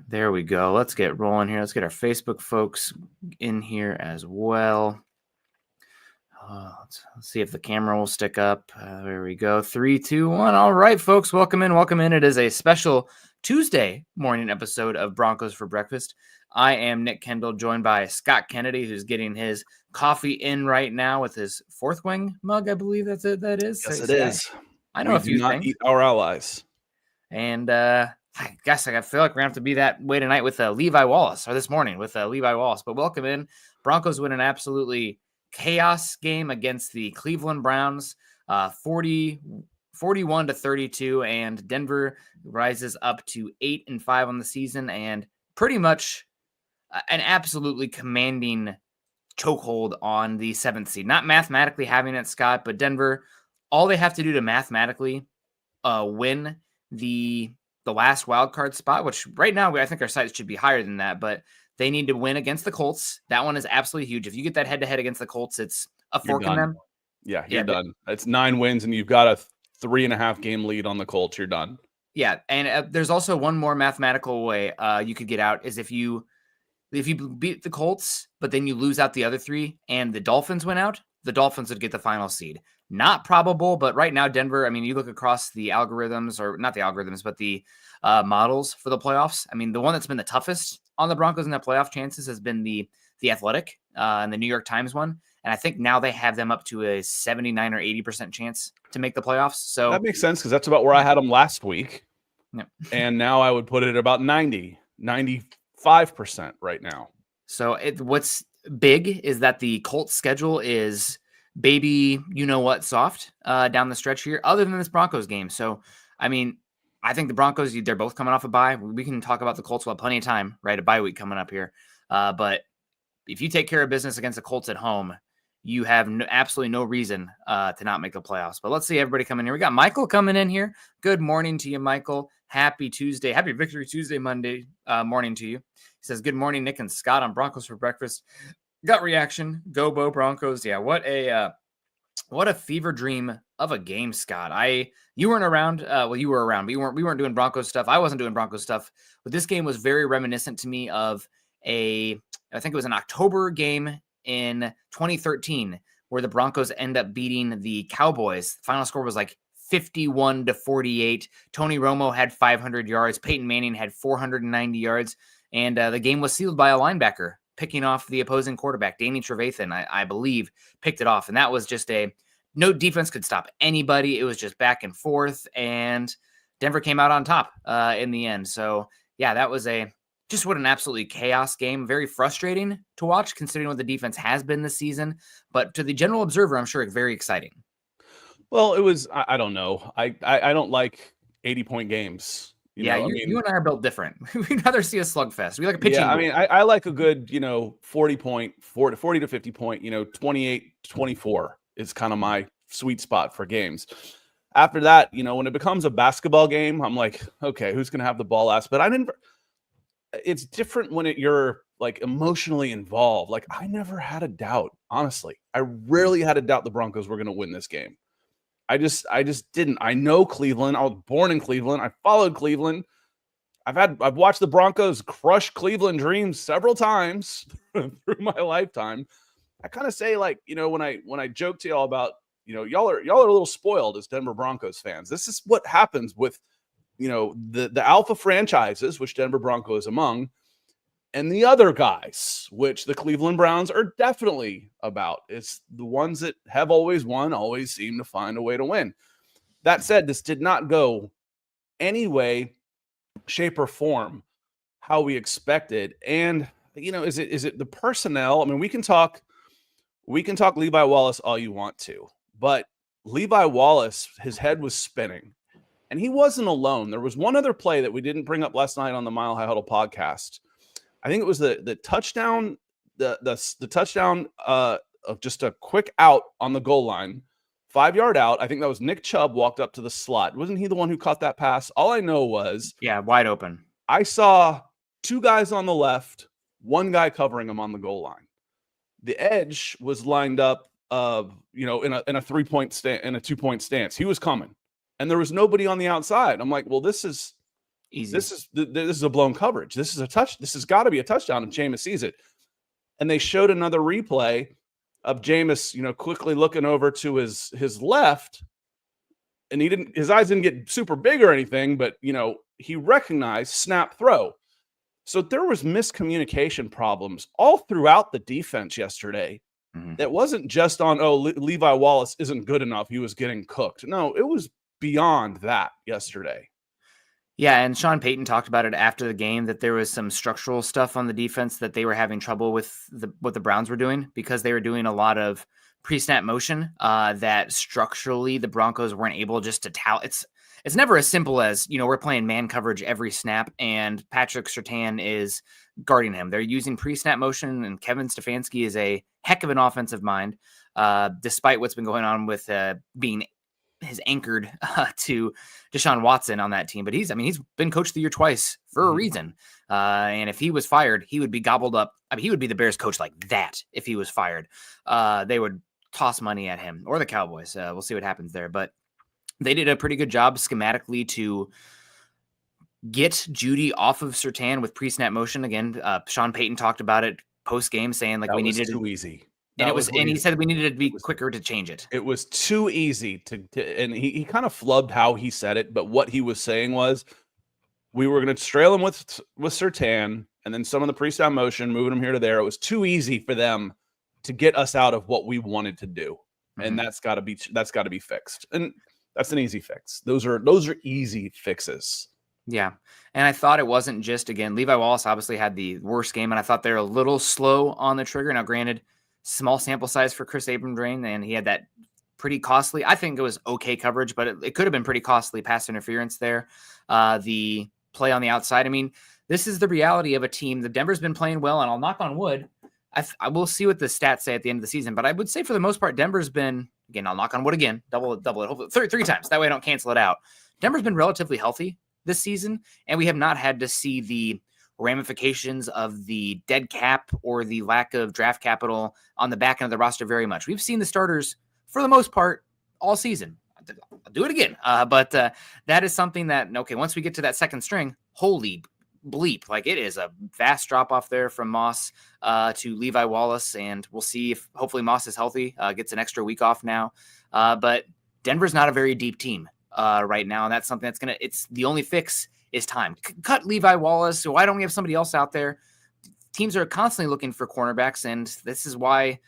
There we go. Let's get rolling here. Let's get our Facebook folks in here as well. Let's see if the camera will stick up. There we go. 3, 2, 1. All right, folks. Welcome in. Welcome in. It is a special Tuesday morning episode of Broncos for Breakfast. I am Nick Kendell, joined by Scott Kennedy, who's getting his coffee in right now with his Fourth Wing mug. I believe that's it. That is. Yes, it is. I know a few things. Eat our allies. And I guess I feel like we're going to have to be that way tonight with Levi Wallace, or this morning with Levi Wallace. But welcome in. Broncos win an absolutely chaos game against the Cleveland Browns, 41-32, and Denver rises up to 8-5 on the season, and pretty much an absolutely commanding chokehold on the 7th seed. Not mathematically having it, Scott, but Denver, all they have to do to mathematically win the last wildcard spot, which right now I think our sights should be higher than that, but they need to win against the Colts. That one is absolutely huge. If you get that head-to-head against the Colts, it's a fork in them. Yeah, you're done. It's 9 wins, and you've got a 3.5 game lead on the Colts. You're done. Yeah, and there's also one more mathematical way you could get out is if you beat the Colts, but then you lose out the other 3, and the Dolphins went out, the Dolphins would get the final seed. Not probable, but right now Denver, I mean, you look across the algorithms, or not the algorithms, but the models for the playoffs. I mean, the one that's been the toughest on the Broncos in their playoff chances has been the Athletic and the New York Times one. And I think now they have them up to a 79 or 80% chance to make the playoffs. So that makes sense because that's about where I had them last week. Yeah. And now I would put it at about 95% right now. So what's big is that the Colts schedule is baby, soft down the stretch here, other than this Broncos game. So, I mean, I think the Broncos, they're both coming off a bye. We can talk about the Colts. We'll have plenty of time, right? A bye week coming up here. But if you take care of business against the Colts at home, you have absolutely no reason to not make the playoffs. But let's see everybody coming here. We got Michael coming in here. Good morning to you, Michael. Happy Tuesday. Happy Victory Tuesday Monday morning to you. He says, good morning, Nick and Scott on Broncos for Breakfast. Gut reaction. Go Bo Broncos. Yeah, what a fever dream of a game, Scott. You weren't around. You were around, but we weren't doing Broncos stuff. I wasn't doing Broncos stuff. But this game was very reminiscent to me of I think it was an October game in 2013 where the Broncos end up beating the Cowboys. The final score was like 51-48. Tony Romo had 500 yards. Peyton Manning had 490 yards. And the game was sealed by a linebacker picking off the opposing quarterback. Danny Trevathan, I believe, picked it off. And that was just no defense could stop anybody. It was just back and forth. And Denver came out on top in the end. So, yeah, that was just what an absolutely chaos game. Very frustrating to watch considering what the defense has been this season. But to the general observer, I'm sure it's very exciting. Well, it was, I don't know. I don't like 80-point games. You and I are built different. We'd rather see a slugfest. We like a pitching. Yeah, I mean, I like a good, 40 to 50 point, 28-24 is kind of my sweet spot for games. After that, when it becomes a basketball game, I'm like, okay, who's going to have the ball last? But it's different when you're like emotionally involved. Like I never had a doubt, honestly. I rarely had a doubt the Broncos were going to win this game. I just didn't. I know Cleveland. I was born in Cleveland. I followed Cleveland. I've watched the Broncos crush Cleveland dreams several times through my lifetime. I kind of say like, when I joke to y'all about, y'all are a little spoiled as Denver Broncos fans. This is what happens with, the alpha franchises, which Denver Broncos is among, and the other guys, which the Cleveland Browns are definitely about. It's the ones that have always won, always seem to find a way to win. That said, this did not go any way, shape, or form how we expected. And, is it the personnel? I mean, we can talk Levi Wallace all you want to, but Levi Wallace, his head was spinning. And he wasn't alone. There was one other play that we didn't bring up last night on the Mile High Huddle podcast. I think it was the touchdown, the touchdown of just a quick out on the goal line, 5-yard out. I think that was Nick Chubb walked up to the slot. Wasn't he the one who caught that pass? All I know was, wide open. I saw 2 guys on the left, 1 guy covering him on the goal line. The edge was lined up, in a 3-point stand, in a 2-point stance. He was coming. And there was nobody on the outside. I'm like, well, this is Easy. This is a blown coverage. This is a touch. This has got to be a touchdown, and Jameis sees it. And they showed another replay of Jameis, quickly looking over to his left, and his eyes didn't get super big or anything, but he recognized snap throw. So there was miscommunication problems all throughout the defense yesterday. That wasn't just on, Levi Wallace isn't good enough, he was getting cooked. No, it was beyond that yesterday. Yeah, and Sean Payton talked about it after the game, that there was some structural stuff on the defense that they were having trouble with what the Browns were doing, because they were doing a lot of pre-snap motion that structurally the Broncos weren't able just to towel. It's never as simple as, we're playing man coverage every snap and Patrick Surtain is guarding him. They're using pre-snap motion, and Kevin Stefanski is a heck of an offensive mind, despite what's been going on with being his anchored to Deshaun Watson on that team. But he's been coach of the year twice for a reason. And if he was fired, he would be gobbled up. He would be the Bears coach like that if he was fired. They would toss money at him, or the Cowboys. We'll see what happens there. But they did a pretty good job schematically to get Jeudy off of Surtain with pre-snap motion. Again, Sean Payton talked about it post-game, saying we needed too easy. And he said we needed to be quicker to change it. It was too easy and he kind of flubbed how he said it, but what he was saying was we were going to trail him with Surtain, and then some of the pre-snap motion, moving him here to there. It was too easy for them to get us out of what we wanted to do, and that's got to be fixed. And that's an easy fix. Those are easy fixes. Yeah. And I thought it wasn't just, again, Levi Wallace obviously had the worst game, and I thought they're a little slow on the trigger. Now, granted, small sample size for Chris Abrams, and he had that pretty costly, I think it was okay coverage, but it could have been pretty costly pass interference there. The play on the outside. This is the reality of a team. The Denver's been playing well, and I'll knock on wood. I will see what the stats say at the end of the season, but I would say for the most part, Denver's been, again, I'll knock on wood again, double it, hopefully three times. That way I don't cancel it out. Denver's been relatively healthy this season, and we have not had to see the ramifications of the dead cap or the lack of draft capital on the back end of the roster very much. We've seen the starters for the most part all season. I'll do it again. But that is something that, okay, once we get to that second string, holy bleep, it is a vast drop off there from Moss to Levi Wallace. And we'll see if hopefully Moss is healthy, gets an extra week off now. But Denver's not a very deep team right now. And that's something that's it's the only fix is time. Cut Levi Wallace. So why don't we have somebody else out there? Teams are constantly looking for cornerbacks, and this is why,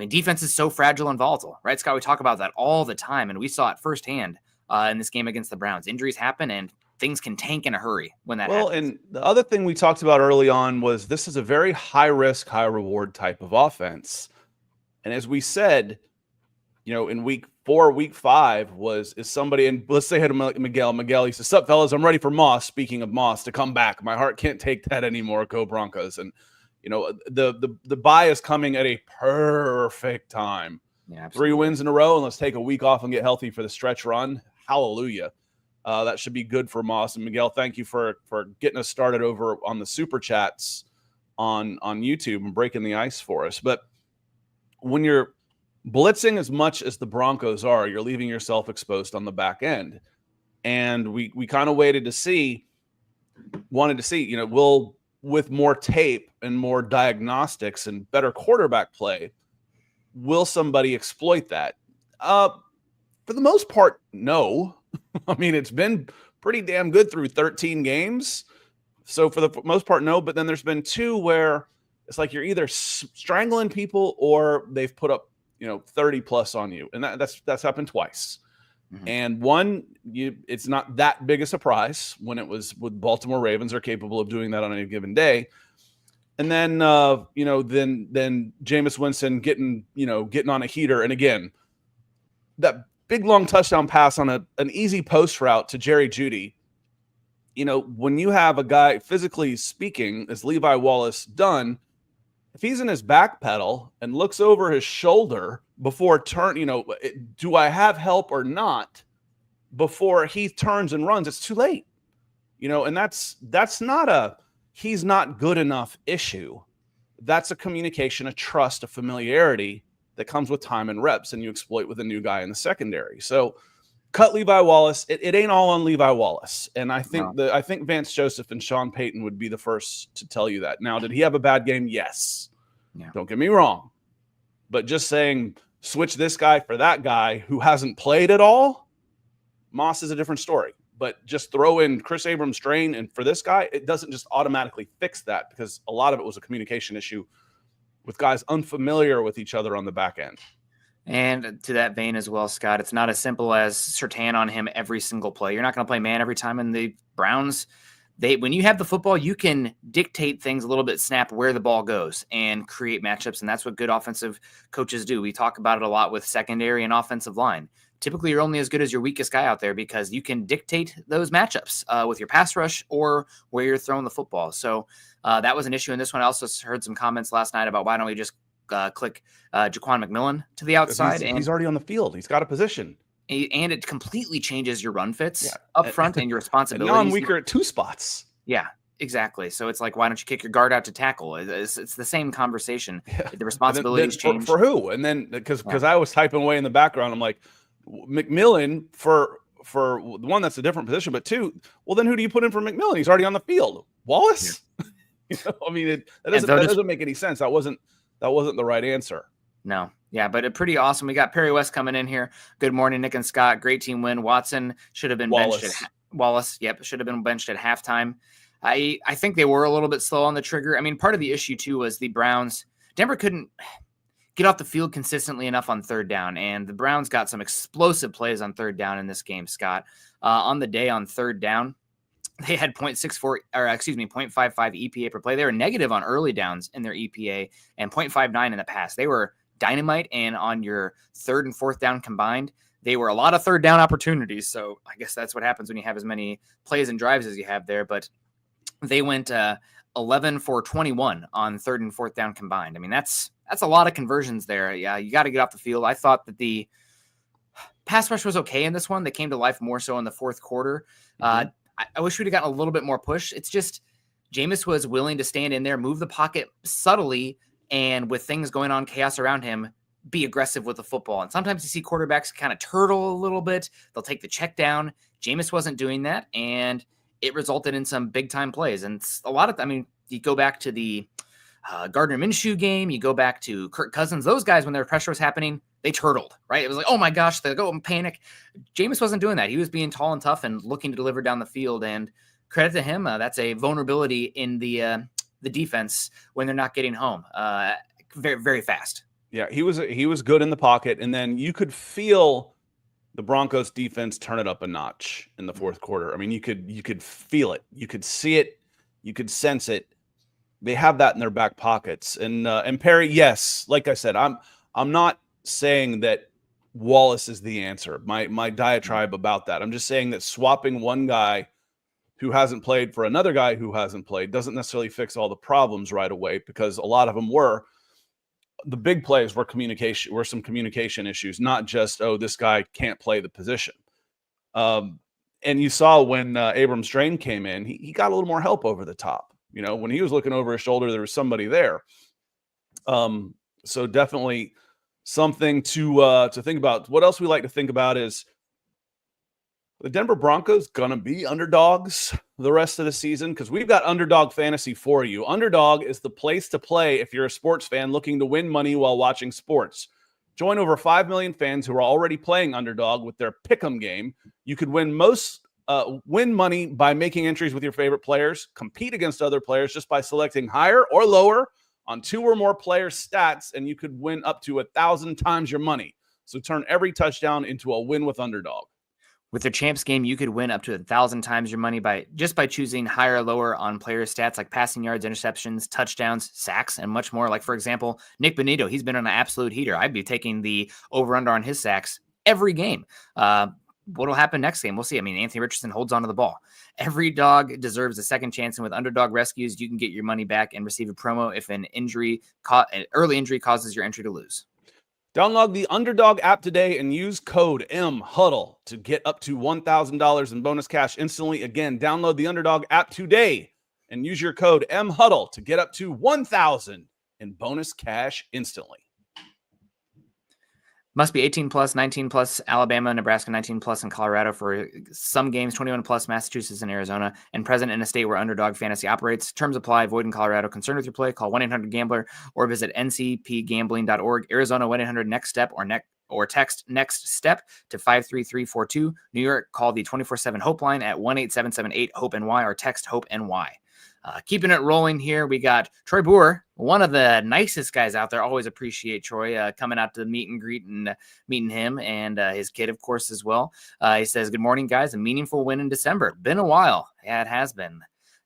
defense is so fragile and volatile, right, Scott? We talk about that all the time, and we saw it firsthand in this game against the Browns. Injuries happen, and things can tank in a hurry when that happens. And the other thing we talked about early on was this is a very high-risk, high-reward type of offense. And as we said, in week 4, week 5 is somebody, and let's say hit Miguel. Miguel, he says, "Sup, fellas, I'm ready for Moss." Speaking of Moss, to come back. My heart can't take that anymore. Go Broncos. And the bye is coming at a perfect time. Yeah, 3 wins in a row, and let's take a week off and get healthy for the stretch run. Hallelujah. That should be good for Moss. And Miguel, thank you for getting us started over on the super chats on YouTube and breaking the ice for us. But when you're blitzing as much as the Broncos are, you're leaving yourself exposed on the back end. And we kind of wanted to see, will, with more tape and more diagnostics and better quarterback play, will somebody exploit that? For the most part, no. It's been pretty damn good through 13 games. So for the most part, no. But then there's been 2 where it's like you're either strangling people or they've put up 30 plus on you. And that's happened twice. Mm-hmm. And one, it's not that big a surprise when it was with Baltimore Ravens are capable of doing that on any given day. And then, then Jameis Winston getting on a heater. And again, that big, long touchdown pass on an easy post route to Jerry Jeudy. When you have a guy, physically speaking, as Levi Wallace done, if he's in his back pedal and looks over his shoulder before do I have help or not? Before he turns and runs, it's too late. And that's not a he's not good enough issue. That's a communication, a trust, a familiarity that comes with time and reps, and you exploit with a new guy in the secondary. So cut Levi Wallace. It ain't all on Levi Wallace. And I think No. I think Vance Joseph and Sean Payton would be the first to tell you that. Now, did he have a bad game? Yes. Yeah. Don't get me wrong. But just saying switch this guy for that guy who hasn't played at all, Moss is a different story. But just throw in Chris Abrams strain and for this guy, it doesn't just automatically fix that because a lot of it was a communication issue with guys unfamiliar with each other on the back end. And to that vein as well, Scott, it's not as simple as Surtain on him every single play. You're not going to play man every time. And the Browns, when you have the football, you can dictate things a little bit, snap where the ball goes and create matchups. And that's what good offensive coaches do. We talk about it a lot with secondary and offensive line. Typically, you're only as good as your weakest guy out there because you can dictate those matchups with your pass rush or where you're throwing the football. So that was an issue in this one. I also heard some comments last night about why don't we just click Jaquan McMillan to the outside. He's already on the field. He's got a position. And it completely changes your run fits up front and your responsibilities. And now I'm weaker at two spots. Yeah, exactly. So it's like, why don't you kick your guard out to tackle? It's the same conversation. Yeah. The responsibilities change. For who? And then because I was typing away in the background, I'm like, McMillan for one, that's a different position, but two, well, then who do you put in for McMillan? He's already on the field. Wallace? Yeah. I mean, that doesn't make any sense. That wasn't the right answer. No. Yeah, but pretty awesome. We got Perry West coming in here. Good morning, Nick and Scott. Great team win. Watson should have been benched at Wallace. Yep, should have been benched at halftime. I think they were a little bit slow on the trigger. I mean, part of the issue too was the Browns. Denver couldn't get off the field consistently enough on third down, and the Browns got some explosive plays on third down in this game, Scott. On the day on third down, they had 0.55 EPA per play. They were negative on early downs in their EPA and 0.59 in the pass. They were dynamite, and on your third and fourth down combined, they were a lot of third down opportunities. So I guess that's what happens when you have as many plays and drives as you have there. But they went 11 for 21 on third and fourth down combined. I mean, that's a lot of conversions there. Yeah, you got to get off the field. I thought that the pass rush was okay in this one. They came to life more so in the fourth quarter. I wish we'd have gotten a little bit more push. It's just Jameis was willing to stand in there, move the pocket subtly, and with things going on, chaos around him, be aggressive with the football. And sometimes you see quarterbacks kind of turtle a little bit. They'll take the check down. Jameis wasn't doing that, and it resulted in some big-time plays. And a lot of, you go back to the Gardner Minshew game, you go back to Kirk Cousins, those guys, when their pressure was happening, they turtled, right? It was like, oh my gosh, they go and panic. Jameis wasn't doing that. He was being tall and tough and looking to deliver down the field. And credit to him, that's a vulnerability in the defense when they're not getting home very, very fast. Yeah, he was good in the pocket, and then you could feel the Broncos defense turn it up a notch in the fourth quarter. I mean, you could feel it, you could see it, you could sense it. They have that in their back pockets. And Perry, yes, like I said, I'm not saying that Wallace is the answer. My diatribe about that. I'm just saying that swapping one guy who hasn't played for another guy who hasn't played doesn't necessarily fix all the problems right away, because a lot of them were. The big plays were some communication issues, not just, oh, this guy can't play the position. And you saw when Abrams Drain came in, he got a little more help over the top. You know, when he was looking over his shoulder, there was somebody there. So definitely something to think about. What else we like to think about is the Denver Broncos going to be underdogs the rest of the season, because we've got underdog fantasy for you. Underdog is the place to play if you're a sports fan looking to win money while watching sports. Join over 5 million fans who are already playing underdog with their pick'em game. You could win money by making entries with your favorite players, compete against other players just by selecting higher or lower on 2 or more players' stats, and you could win up to 1,000 times your money. So turn every touchdown into a win with underdog. With their champs game, you could win up to 1,000 times your money by choosing higher or lower on player stats like passing yards, interceptions, touchdowns, sacks, and much more. Like, for example, Nick Bonitto, he's been on an absolute heater. I'd be taking the over-under on his sacks every game. What'll happen next game? We'll see. I mean, Anthony Richardson holds onto the ball. Every dog deserves a second chance, and with Underdog Rescues, you can get your money back and receive a promo if an early injury causes your entry to lose. Download the Underdog app today and use code MHuddle to get up to $1,000 in bonus cash instantly. Again, download the Underdog app today and use your code MHuddle to get up to $1,000 in bonus cash instantly. Must be 18 plus, 19 plus, Alabama, Nebraska, 19 plus, and Colorado for some games, 21 plus, Massachusetts and Arizona, and present in a state where underdog fantasy operates. Terms apply. Void in Colorado. Concerned with your play? Call 1-800-GAMBLER or visit ncpgambling.org. Arizona, 1-800-NEXT-STEP or text next step to 53342. New York, call the 24/7 Hope line at 1-8778-HOPE-NY or text HOPE-NY. Keeping it rolling here, we got Troy Boer, one of the nicest guys out there. Always appreciate Troy coming out to the meet and greet and meeting him and his kid, of course, as well. He says, "Good morning, guys. A meaningful win in December. Been a while." Yeah, it has been.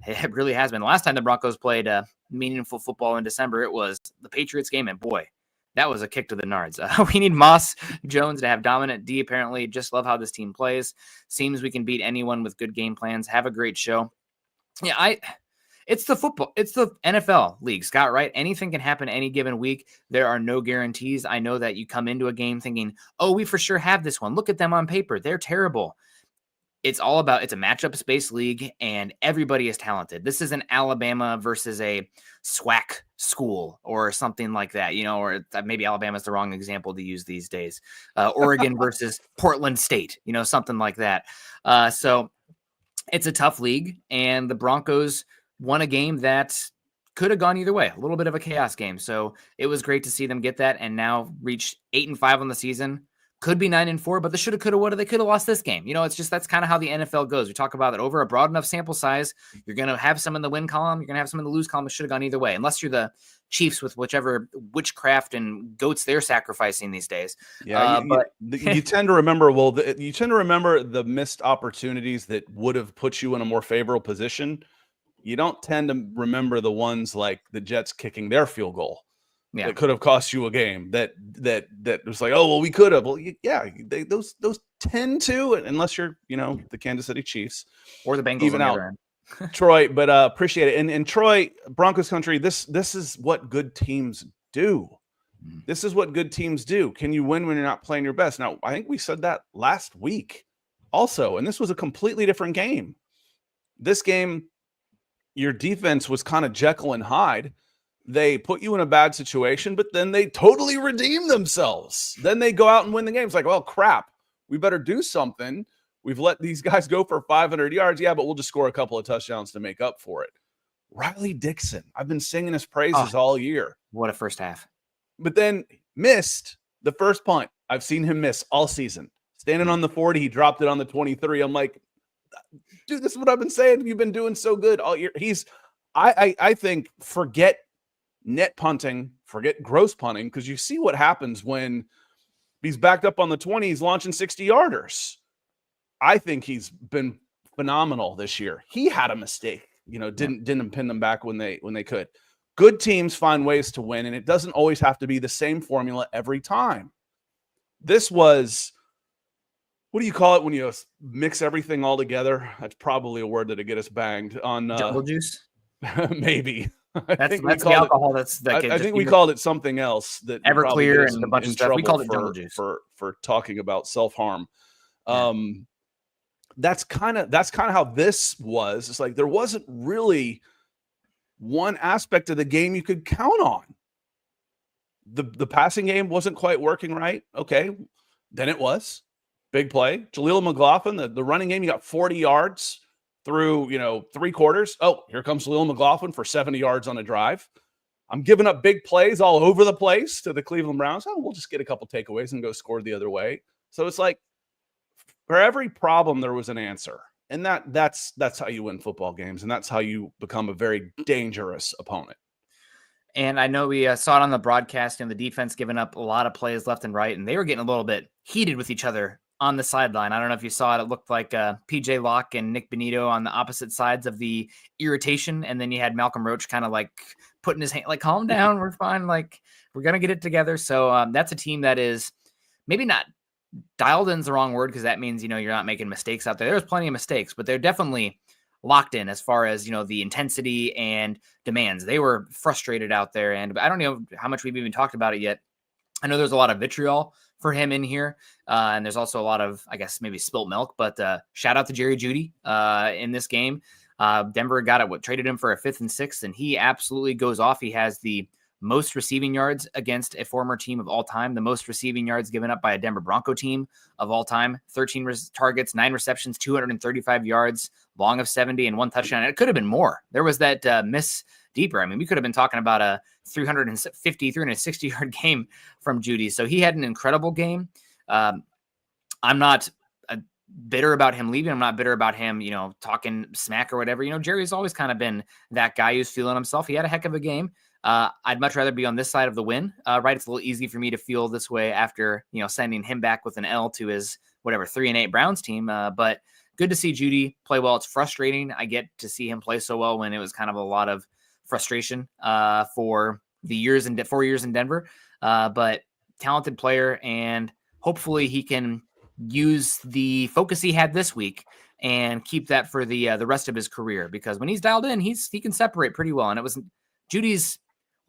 It really has been. The last time the Broncos played meaningful football in December, it was the Patriots game, and boy, that was a kick to the nards. We need Moss Jones to have dominant D, apparently. Just love how this team plays. Seems we can beat anyone with good game plans. Have a great show. Yeah, it's the football. It's the NFL league, Scott, right? Anything can happen any given week. There are no guarantees. I know that you come into a game thinking, oh, we for sure have this one. Look at them on paper. They're terrible. It's all about, it's a matchup-based league, and everybody is talented. This isn't Alabama versus a SWAC school or something like that, or maybe Alabama's the wrong example to use these days. Oregon versus Portland State, something like that. So it's a tough league, and the Broncos won a game that could have gone either way, a little bit of a chaos game. So it was great to see them get that and now reach 8-5 on the season. Could be 9-4, but the shoulda, coulda, woulda, they could have lost this game. It's just, that's kind of how the NFL goes. We talk about that over a broad enough sample size. You're going to have some in the win column. You're going to have some in the lose column. It should have gone either way, unless you're the Chiefs with whichever witchcraft and goats they're sacrificing these days. Yeah, you tend to remember. You tend to remember the missed opportunities that would have put you in a more favorable position. You don't tend to remember the ones like the Jets kicking their field goal. Yeah. That could have cost you a game. That was like, oh well, we could have. Well, yeah, those tend to, unless you're the Kansas City Chiefs or the Bengals. Even out Troy, but appreciate it. And Troy, Broncos country. This is what good teams do. This is what good teams do. Can you win when you're not playing your best? Now, I think we said that last week also, and this was a completely different game. This game, your defense was kind of Jekyll and Hyde. They put you in a bad situation, but then they totally redeem themselves. Then they go out and win the game. It's like, well, crap, we better do something. We've let these guys go for 500 yards. Yeah, but we'll just score a couple of touchdowns to make up for it. Riley Dixon, I've been singing his praises all year. What a first half. But then missed the first punt. I've seen him miss all season. Standing on the 40, he dropped it on the 23. I'm like, dude, this is what I've been saying. You've been doing so good all year. I think, forget net punting, forget gross punting, because you see what happens when he's backed up on the 20, he's launching 60-yarders. I think he's been phenomenal this year. He had a mistake, didn't pin them back when they could. Good teams find ways to win, and it doesn't always have to be the same formula every time. This was, what do you call it when you mix everything all together? That's probably a word that'll get us banged on. Jungle juice? Maybe. That's the alcohol. I think we called it something else. That Everclear and a bunch of stuff. We called it jungle juice for talking about self-harm. Yeah. That's kind of how this was. It's like there wasn't really one aspect of the game you could count on. The passing game wasn't quite working right. Okay, then it was big play. Jaleel McLaughlin, the running game, you got 40 yards through, 3 quarters. Oh, here comes Jaleel McLaughlin for 70 yards on a drive. I'm giving up big plays all over the place to the Cleveland Browns. Oh, we'll just get a couple takeaways and go score the other way. So it's like for every problem, there was an answer. And that's how you win football games. And that's how you become a very dangerous opponent. And I know we saw it on the broadcast, and the defense giving up a lot of plays left and right, and they were getting a little bit heated with each other on the sideline. I don't know if you saw it. It looked like PJ Locke and Nick Bonitto on the opposite sides of the irritation. And then you had Malcolm Roach kind of like putting his hand, like, calm down. We're fine. Like, we're going to get it together. So that's a team that is maybe not dialed in is the wrong word, because that means, you're not making mistakes out there. There's plenty of mistakes, but they're definitely locked in as far as, the intensity and demands. They were frustrated out there. And I don't know how much we've even talked about it yet. I know there's a lot of vitriol for him in here. And there's also a lot of, I guess, maybe spilt milk, but shout out to Jerry Jeudy in this game. Denver got it, traded him for a 5th and 6th, and he absolutely goes off. He has the most receiving yards against a former team of all time, the most receiving yards given up by a Denver Bronco team of all time, 13 targets, 9 receptions, 235 yards, long of 70 and 1 touchdown. It could have been more. There was that miss deeper. I mean, we could have been talking about a 360 yard game from Jeudy. So he had an incredible game. I'm not bitter about him leaving. I'm not bitter about him, talking smack or whatever. Jerry's always kind of been that guy who's feeling himself. He had a heck of a game. I'd much rather be on this side of the win, right? It's a little easy for me to feel this way after, sending him back with an L to his 3-8 Browns team. But good to see Jeudy play well. It's frustrating. I get to see him play so well when it was kind of a lot of frustration for the 4 years in Denver. But talented player, and hopefully he can use the focus he had this week and keep that for the rest of his career, because when he's dialed in, he can separate pretty well. And it wasn't Judy's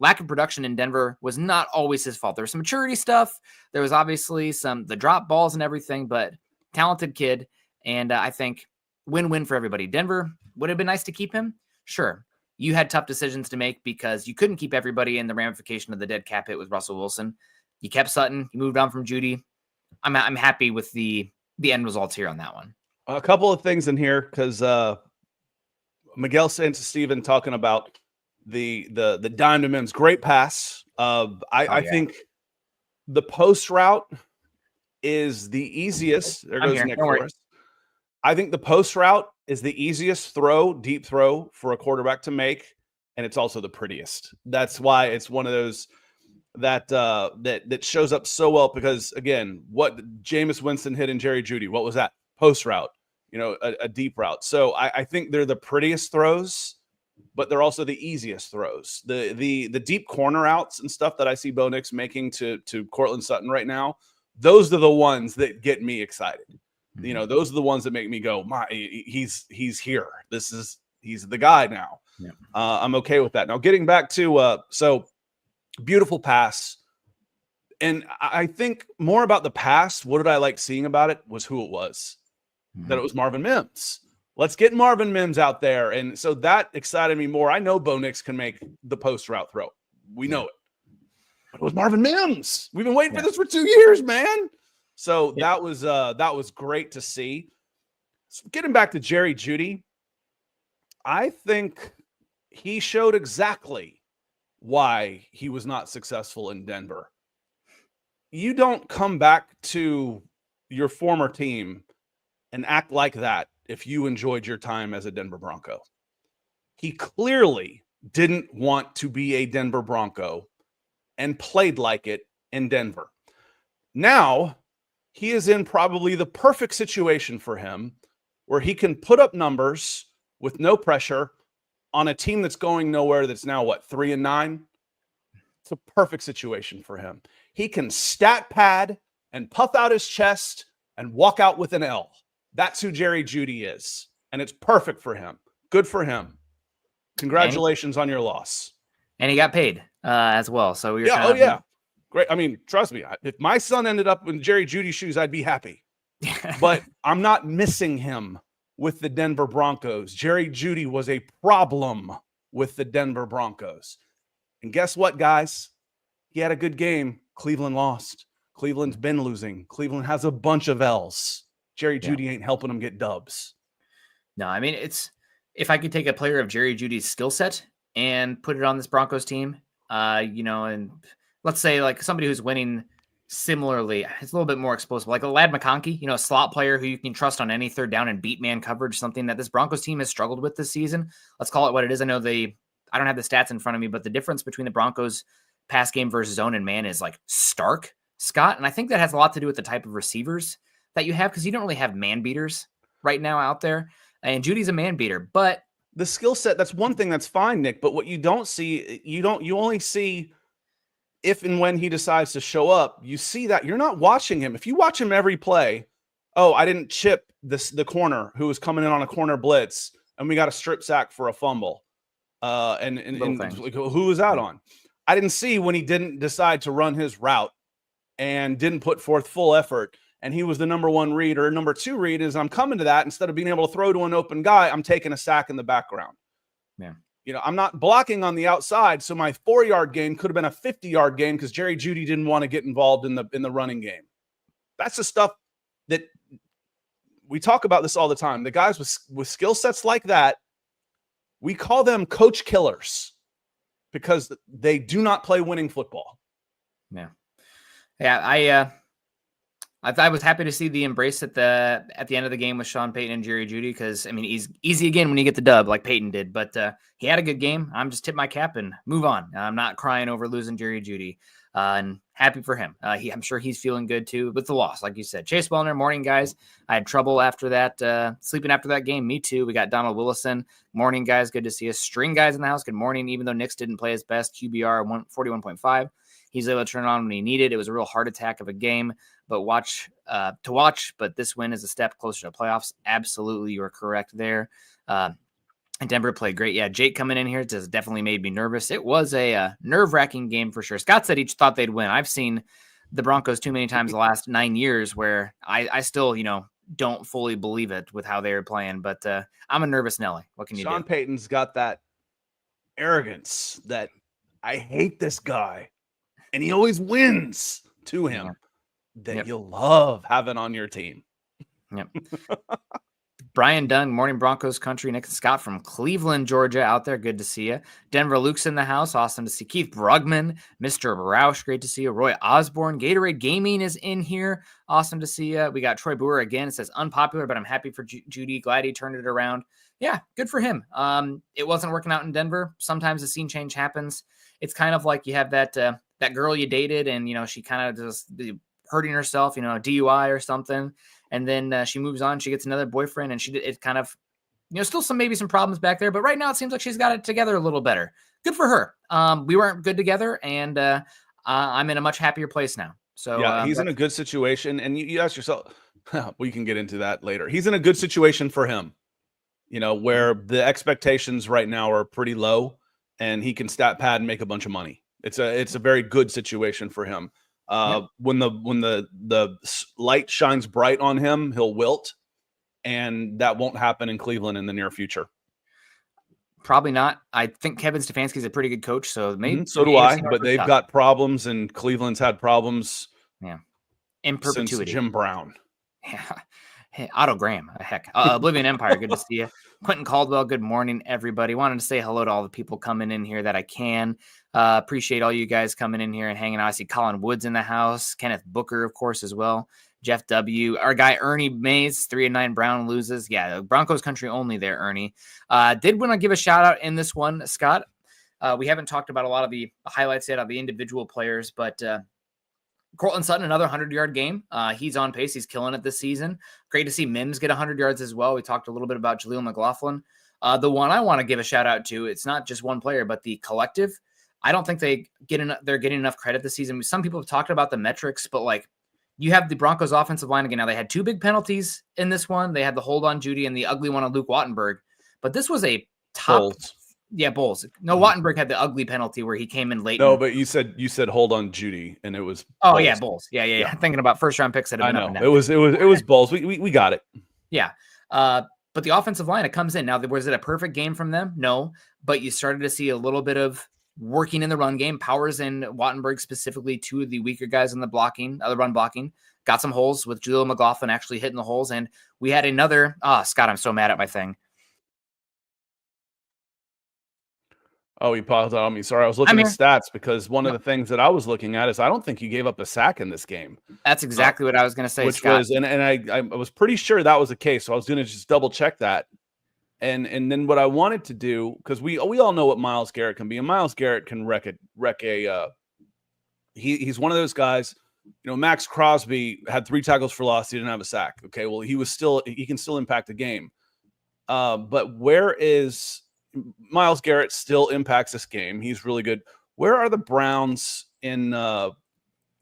lack of production in Denver was not always his fault. There was some maturity stuff. There was obviously the drop balls and everything, but talented kid. And I think win-win for everybody. Denver, would have been nice to keep him. Sure. You had tough decisions to make because you couldn't keep everybody in the ramification of the dead cap hit with Russell Wilson. You kept Sutton. You moved on from Jeudy. I'm happy with the end results here on that one. A couple of things in here, because Miguel Santos-Steven talking about the dime to Mims, great pass. I think the post route is the easiest. There goes Nick Forrest. I think the post route is the easiest deep throw for a quarterback to make, and it's also the prettiest. That's why it's one of those that shows up so well, because again, what Jameis Winston hit in Jerry Jeudy, what was that? Post route, a deep route. So I think they're the prettiest throws, but they're also the easiest throws. The deep corner outs and stuff that I see Bo Nix making to Cortland Sutton right now, those are the ones that get me excited. Mm-hmm. Those are the ones that make me go, he's here. He's the guy now. Yeah. I'm okay with that. Now getting back to so beautiful pass. And I think more about the pass, what did I like seeing about it was who it was. Mm-hmm. That it was Marvin Mims. Let's get Marvin Mims out there. And so that excited me more. I know Bo Nix can make the post route throw. We know it. But it was Marvin Mims. We've been waiting for this for 2 years, man. So that was great to see. So getting back to Jerry Jeudy, I think he showed exactly why he was not successful in Denver. You don't come back to your former team and act like that if you enjoyed your time as a Denver Bronco. He clearly didn't want to be a Denver Bronco and played like it in Denver. Now, he is in probably the perfect situation for him where he can put up numbers with no pressure on a team that's going nowhere, that's now 3-9. It's a perfect situation for him. He can stat pad and puff out his chest and walk out with an L. That's who Jerry Jeudy is. And it's perfect for him. Good for him. Congratulations on your loss. And he got paid as well. So Great. I mean, trust me, if my son ended up in Jerry Jeudy's shoes, I'd be happy. But I'm not missing him with the Denver Broncos. Jerry Jeudy was a problem with the Denver Broncos. And guess what, guys? He had a good game. Cleveland lost. Cleveland's been losing. Cleveland has a bunch of L's. Jerry Jeudy ain't helping them get dubs. No, I mean, if I could take a player of Jerry Jeudy's skill set and put it on this Broncos team, and let's say like somebody who's winning similarly, it's a little bit more explosive, like a Ladd McConkey, a slot player who you can trust on any third down and beat man coverage, something that this Broncos team has struggled with this season. Let's call it what it is. I know I don't have the stats in front of me, but the difference between the Broncos pass game versus zone and man is like stark, Scott. And I think that has a lot to do with the type of receivers that you have, because you don't really have man beaters right now out there. And Judy's a man beater, but the skill set, that's one thing that's fine, Nick. But what you don't see, you only see if and when he decides to show up. You see that you're not watching him. If you watch him every play, I didn't chip the corner who was coming in on a corner blitz, and we got a strip sack for a fumble. And who was that on? I didn't see when he didn't decide to run his route and didn't put forth full effort. And he was the number one read, or number two read is I'm coming to that. Instead of being able to throw to an open guy, I'm taking a sack in the background. Yeah. I'm not blocking on the outside, so my 4-yard gain could have been a 50-yard gain because Jerry Jeudy didn't want to get involved in the running game. That's the stuff that we talk about this all the time. The guys with skill sets like that, we call them coach killers because they do not play winning football. Yeah. I was happy to see the embrace at the end of the game with Sean Payton and Jerry Jeudy because, I mean, he's easy again when you get the dub like Payton did, but he had a good game. I'm just tip my cap and move on. I'm not crying over losing Jerry Jeudy, and happy for him. I'm sure he's feeling good too with the loss, like you said. Chase Wellner, morning, guys. I had trouble after that, sleeping after that game. Me too. We got Donald Willison. Morning, guys. Good to see us. String guys in the house. Good morning. Even though Knicks didn't play his best, QBR 41.5. He's able to turn it on when he needed. It was a real heart attack of a game, but to watch. But this win is a step closer to playoffs. Absolutely, you are correct there. And Denver played great. Yeah, Jake coming in here just definitely made me nervous. It was a nerve-wracking game for sure. Scott said he thought they'd win. I've seen the Broncos too many times the last 9 years where I still, don't fully believe it with how they were playing. But I'm a nervous Nelly. What can you do? Sean Payton's got that arrogance that I hate this guy. And he always wins to him that you'll love having on your team. Yep. Brian Dunn, morning Broncos country. Nick and Scott from Cleveland, Georgia out there. Good to see you. Denver Luke's in the house. Awesome to see. Keith Brugman, Mr. Roush. Great to see you. Roy Osborne. Gatorade Gaming is in here. Awesome to see you. We got Troy Brewer again. It says unpopular, but I'm happy for Jeudy. Glad he turned it around. Yeah, good for him. It wasn't working out in Denver. Sometimes the scene change happens. It's kind of like you have that girl you dated and, she kind of just hurting herself, a DUI or something. And then she moves on, she gets another boyfriend and it kind of, still maybe some problems back there, but right now it seems like she's got it together a little better. Good for her. We weren't good together and I'm in a much happier place now. So yeah, he's in a good situation. And you ask yourself, we can get into that later. He's in a good situation for him, where the expectations right now are pretty low and he can stat pad and make a bunch of money. It's a very good situation for him. When the light shines bright on him, he'll wilt, and that won't happen in Cleveland in the near future. Probably not. I think Kevin Stefanski's a pretty good coach, so maybe so do I. But they've got problems, and Cleveland's had problems. Yeah, in perpetuity. Since Jim Brown. Yeah. Hey, Otto Graham, heck. Oblivion Empire, good to see you. Quentin Caldwell, good morning, everybody. Wanted to say hello to all the people coming in here that I can. Appreciate all you guys coming in here and hanging out. I see Colin Woods in the house. Kenneth Booker, of course, as well. Jeff W. Our guy, Ernie Mays, 3-9 Brown loses. Yeah, Broncos country only there, Ernie. Did want to give a shout-out in this one, Scott. We haven't talked about a lot of the highlights yet of the individual players, but Cortland Sutton, another 100-yard game. He's on pace. He's killing it this season. Great to see Mims get 100 yards as well. We talked a little bit about Jaleel McLaughlin. The one I want to give a shout out to, it's not just one player, but the collective. I don't think they're getting enough credit this season. Some people have talked about the metrics, but you have the Broncos offensive line again. Now they had 2 big penalties in this one. They had the hold on Jeudy and the ugly one on Luke Wattenberg, but this was a top. Bowles. Yeah, Bowles. No, Wattenberg had the ugly penalty where he came in late. No, but you said hold on Jeudy, and it was. Oh Bowles. Yeah, Bowles. Yeah. Thinking about first round picks that have been I up know and down. it was Bowles. We got it. Yeah. But the offensive line, it comes in. Now, was it a perfect game from them? No, but you started to see a little bit of working in the run game. Powers and Wattenberg, specifically 2 of the weaker guys in the run blocking, got some holes with Jaleel McLaughlin actually hitting the holes. And we had another, Scott, I'm so mad at my thing. Oh, you paused on me. Sorry, I was looking at stats because one of the things that I was looking at is I don't think you gave up a sack in this game. That's exactly what I was going to say, which Scott. Was, and I was pretty sure that was the case. So I was going to just double check that. And then what I wanted to do, because we all know what Myles Garrett can be, and Myles Garrett can wreck a he's one of those guys. Max Crosby had 3 tackles for loss. He didn't have a sack. Okay, well he can still impact the game. But where is Myles Garrett still impacts this game? He's really good. Where are the Browns in?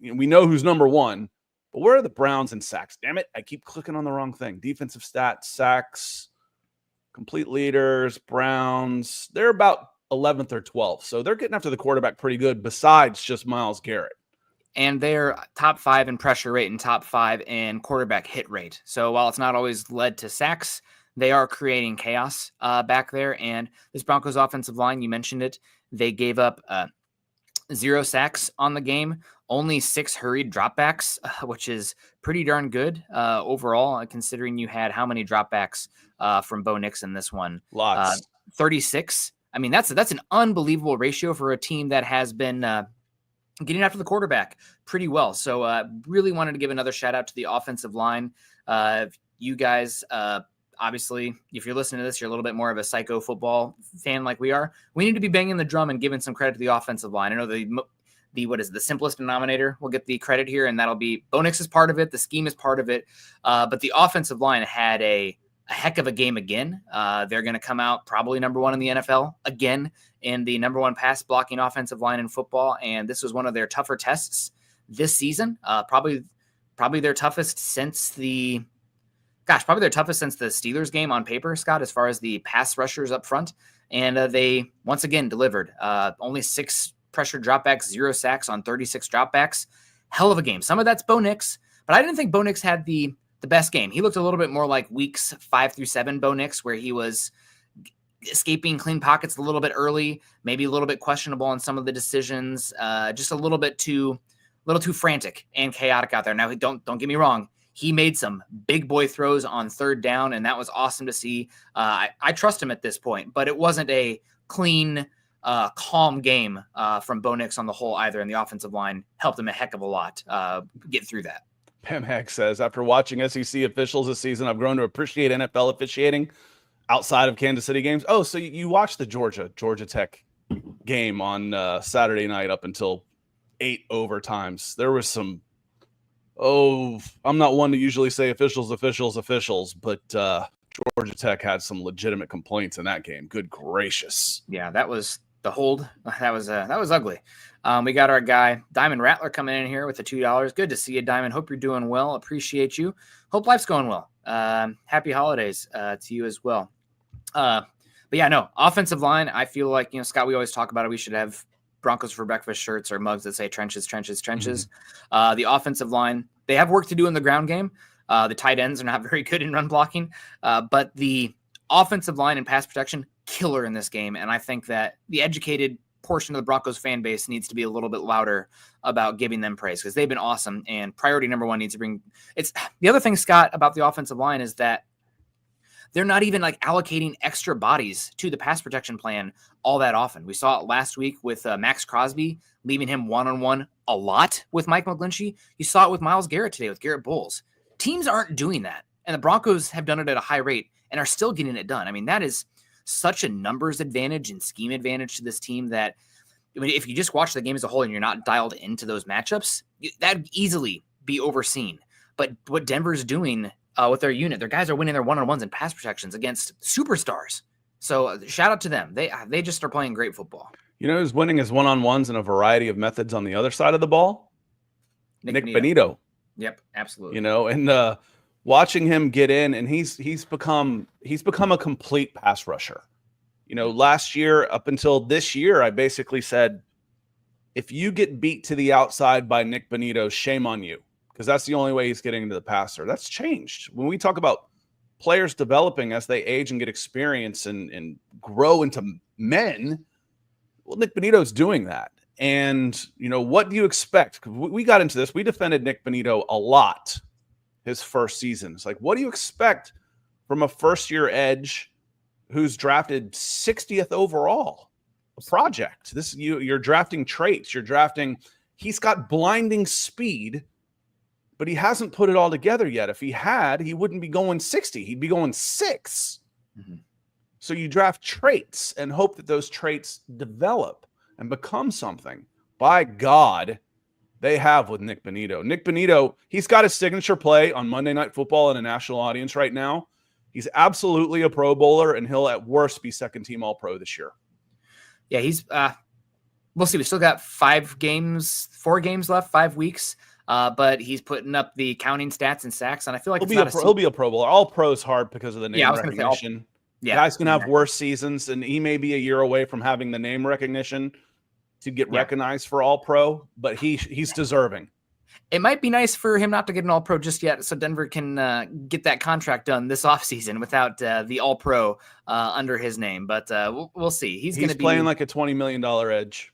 We know who's number 1, but where are the Browns in sacks? Damn it! I keep clicking on the wrong thing. Defensive stats, sacks, complete leaders, Browns. They're about 11th or 12th, so they're getting after the quarterback pretty good. Besides just Myles Garrett. And they're top 5 in pressure rate and top 5 in quarterback hit rate. So while it's not always led to sacks, They are creating chaos back there. And this Broncos offensive line, you mentioned it, they gave up 0 sacks on the game, only 6 hurried dropbacks, which is pretty darn good overall, considering you had how many dropbacks from Bo Nix in this one? Lots. 36. I mean, that's an unbelievable ratio for a team that has been getting after the quarterback pretty well. So really wanted to give another shout out to the offensive line. You guys, obviously, if you're listening to this, you're a little bit more of a psycho football fan like we are. We need to be banging the drum and giving some credit to the offensive line. I know the simplest denominator will get the credit here, and that'll be Bo Nix is part of it. The scheme is part of it. But the offensive line had a heck of a game again. They're going to come out probably number 1 in the NFL again in the number 1 pass blocking offensive line in football. And this was one of their tougher tests this season. Probably their toughest since the Steelers game on paper, Scott, as far as the pass rushers up front. And they once again delivered only 6 pressure dropbacks, 0 sacks on 36 dropbacks. Hell of a game. Some of that's Bo Nix, but I didn't think Bo Nix had the best game. He looked a little bit more like weeks 5 through 7 Bo Nix, where he was escaping clean pockets a little bit early, maybe a little bit questionable on some of the decisions, just a little too frantic and chaotic out there. Now, don't get me wrong. He made some big boy throws on 3rd down, and that was awesome to see. I trust him at this point, but it wasn't a clean, calm game from Bo Nix on the whole either, and the offensive line helped him a heck of a lot get through that. Pam Heck says, after watching SEC officials this season, I've grown to appreciate NFL officiating outside of Kansas City games. Oh, so you watched the Georgia Tech game on Saturday night up until 8 overtimes. There was some, I'm not one to usually say officials, but Georgia Tech had some legitimate complaints in that game. Good gracious. Yeah, that was the hold. That was ugly. We got our guy Diamond Rattler coming in here with the $2. Good to see you, Diamond. Hope you're doing well. Appreciate you. Hope life's going well. Happy holidays to you as well. But yeah, no, offensive line. I feel like, Scott, we always talk about it. We should have Broncos for breakfast shirts or mugs that say trenches. Mm-hmm. The offensive line, they have work to do in the ground game. The tight ends are not very good in run blocking, but the offensive line and pass protection, killer in this game. And I think that the educated portion of the Broncos fan base needs to be a little bit louder about giving them praise because they've been awesome. And priority number 1 needs to bring it's the other thing, Scott, about the offensive line is that they're not even like allocating extra bodies to the pass protection plan all that often. We saw it last week with Max Crosby, leaving him one-on-one a lot with Mike McGlinchey. You saw it with Myles Garrett today with Garrett Bowles. Teams aren't doing that. And the Broncos have done it at a high rate and are still getting it done. I mean, that is such a numbers advantage and scheme advantage to this team that if you just watch the game as a whole and you're not dialed into those matchups, that'd easily be overseen. But what Denver's doing with their unit, their guys are winning their one-on-ones and pass protections against superstars. So shout out to them. They just are playing great football. You know who's winning his one-on-ones in a variety of methods on the other side of the ball? Nick Bonitto. Yep, absolutely. And watching him get in, and he's become a complete pass rusher. Last year up until this year, I basically said, if you get beat to the outside by Nick Bonitto, shame on you, because that's the only way he's getting into the passer. That's changed. When we talk about players developing as they age and get experience and grow into men, well, Nick Bonitto's doing that. And, what do you expect? We got into this. We defended Nick Bonitto a lot his first season. It's like, what do you expect from a first-year edge who's drafted 60th overall? A project. You're drafting traits. He's got blinding speed, but he hasn't put it all together yet. If he had, he wouldn't be going 60. He'd be going 6. Mm-hmm. So you draft traits and hope that those traits develop and become something. By God, they have with Nick Bonitto. Nick Bonitto, he's got his signature play on Monday Night Football in a national audience right now. He's absolutely a Pro Bowler, and he'll at worst be second-team All-Pro this year. Yeah, he's we'll see. We still got 4 games left, 5 weeks. But he's putting up the counting stats and sacks, and I feel like he'll be a Pro Bowler. All Pro's hard because of the name recognition. Guys can have worse seasons, and he may be a year away from having the name recognition to get recognized for All Pro, but he's deserving. It might be nice for him not to get an All-Pro just yet, so Denver can get that contract done this offseason without the All-Pro under his name. But we'll see. He's going to be playing like a $20 million edge.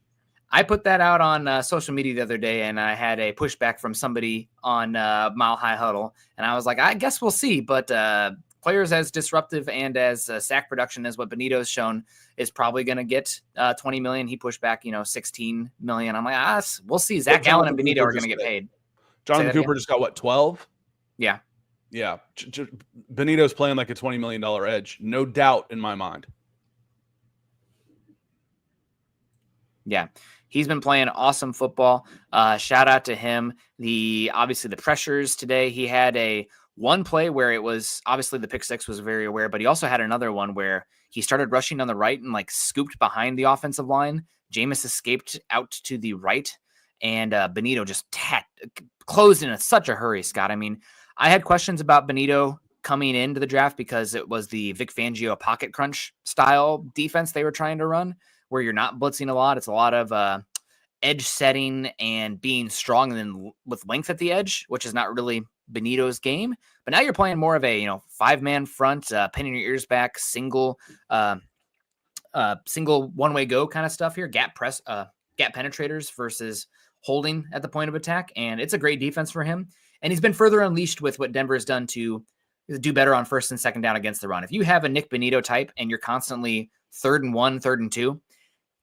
I put that out on social media the other day, and I had a pushback from somebody on Mile High Huddle, and I was like, I guess we'll see. But players as disruptive and as sack production as what Bonitto's shown is probably going to get $20 million. He pushed back, $16 million. I'm like, we'll see. Zach Allen and Bonitto are going to get paid. Jonathan Cooper just got what, 12? Yeah. Yeah. Bonitto's playing like a $20 million edge. No doubt in my mind. Yeah. He's been playing awesome football. Shout out to him. Obviously the pressures today, he had one play where it was obviously the pick six was very aware, but he also had another one where he started rushing on the right and like scooped behind the offensive line. Jameis escaped out to the right, and Bonitto just closed in such a hurry, Scott. I mean, I had questions about Bonitto coming into the draft because it was the Vic Fangio pocket crunch style defense they were trying to run, where you're not blitzing a lot. It's a lot of edge setting and being strong and then with length at the edge, which is not really Bonitto's game. But now you're playing more of a 5-man front, pinning your ears back, single one-way go kind of stuff here, gap penetrators versus holding at the point of attack. And it's a great defense for him. And he's been further unleashed with what Denver has done to do better on first and second down against the run. If you have a Nick Bonitto type and you're constantly 3rd and 1, 3rd and 2,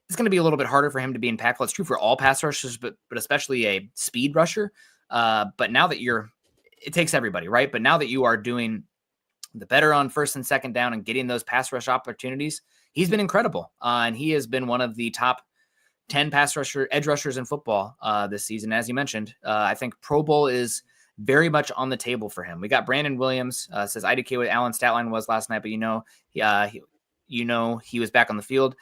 it's going to be a little bit harder for him to be impactful. It's true for all pass rushers, but especially a speed rusher. But now that it takes everybody, right? But now that you are doing the better on first and second down and getting those pass rush opportunities, he's been incredible. And he has been one of the top 10 edge rushers in football this season. As you mentioned, I think Pro Bowl is very much on the table for him. We got Brandon Williams, says IDK what Allen's stat line was last night, but he was back on the field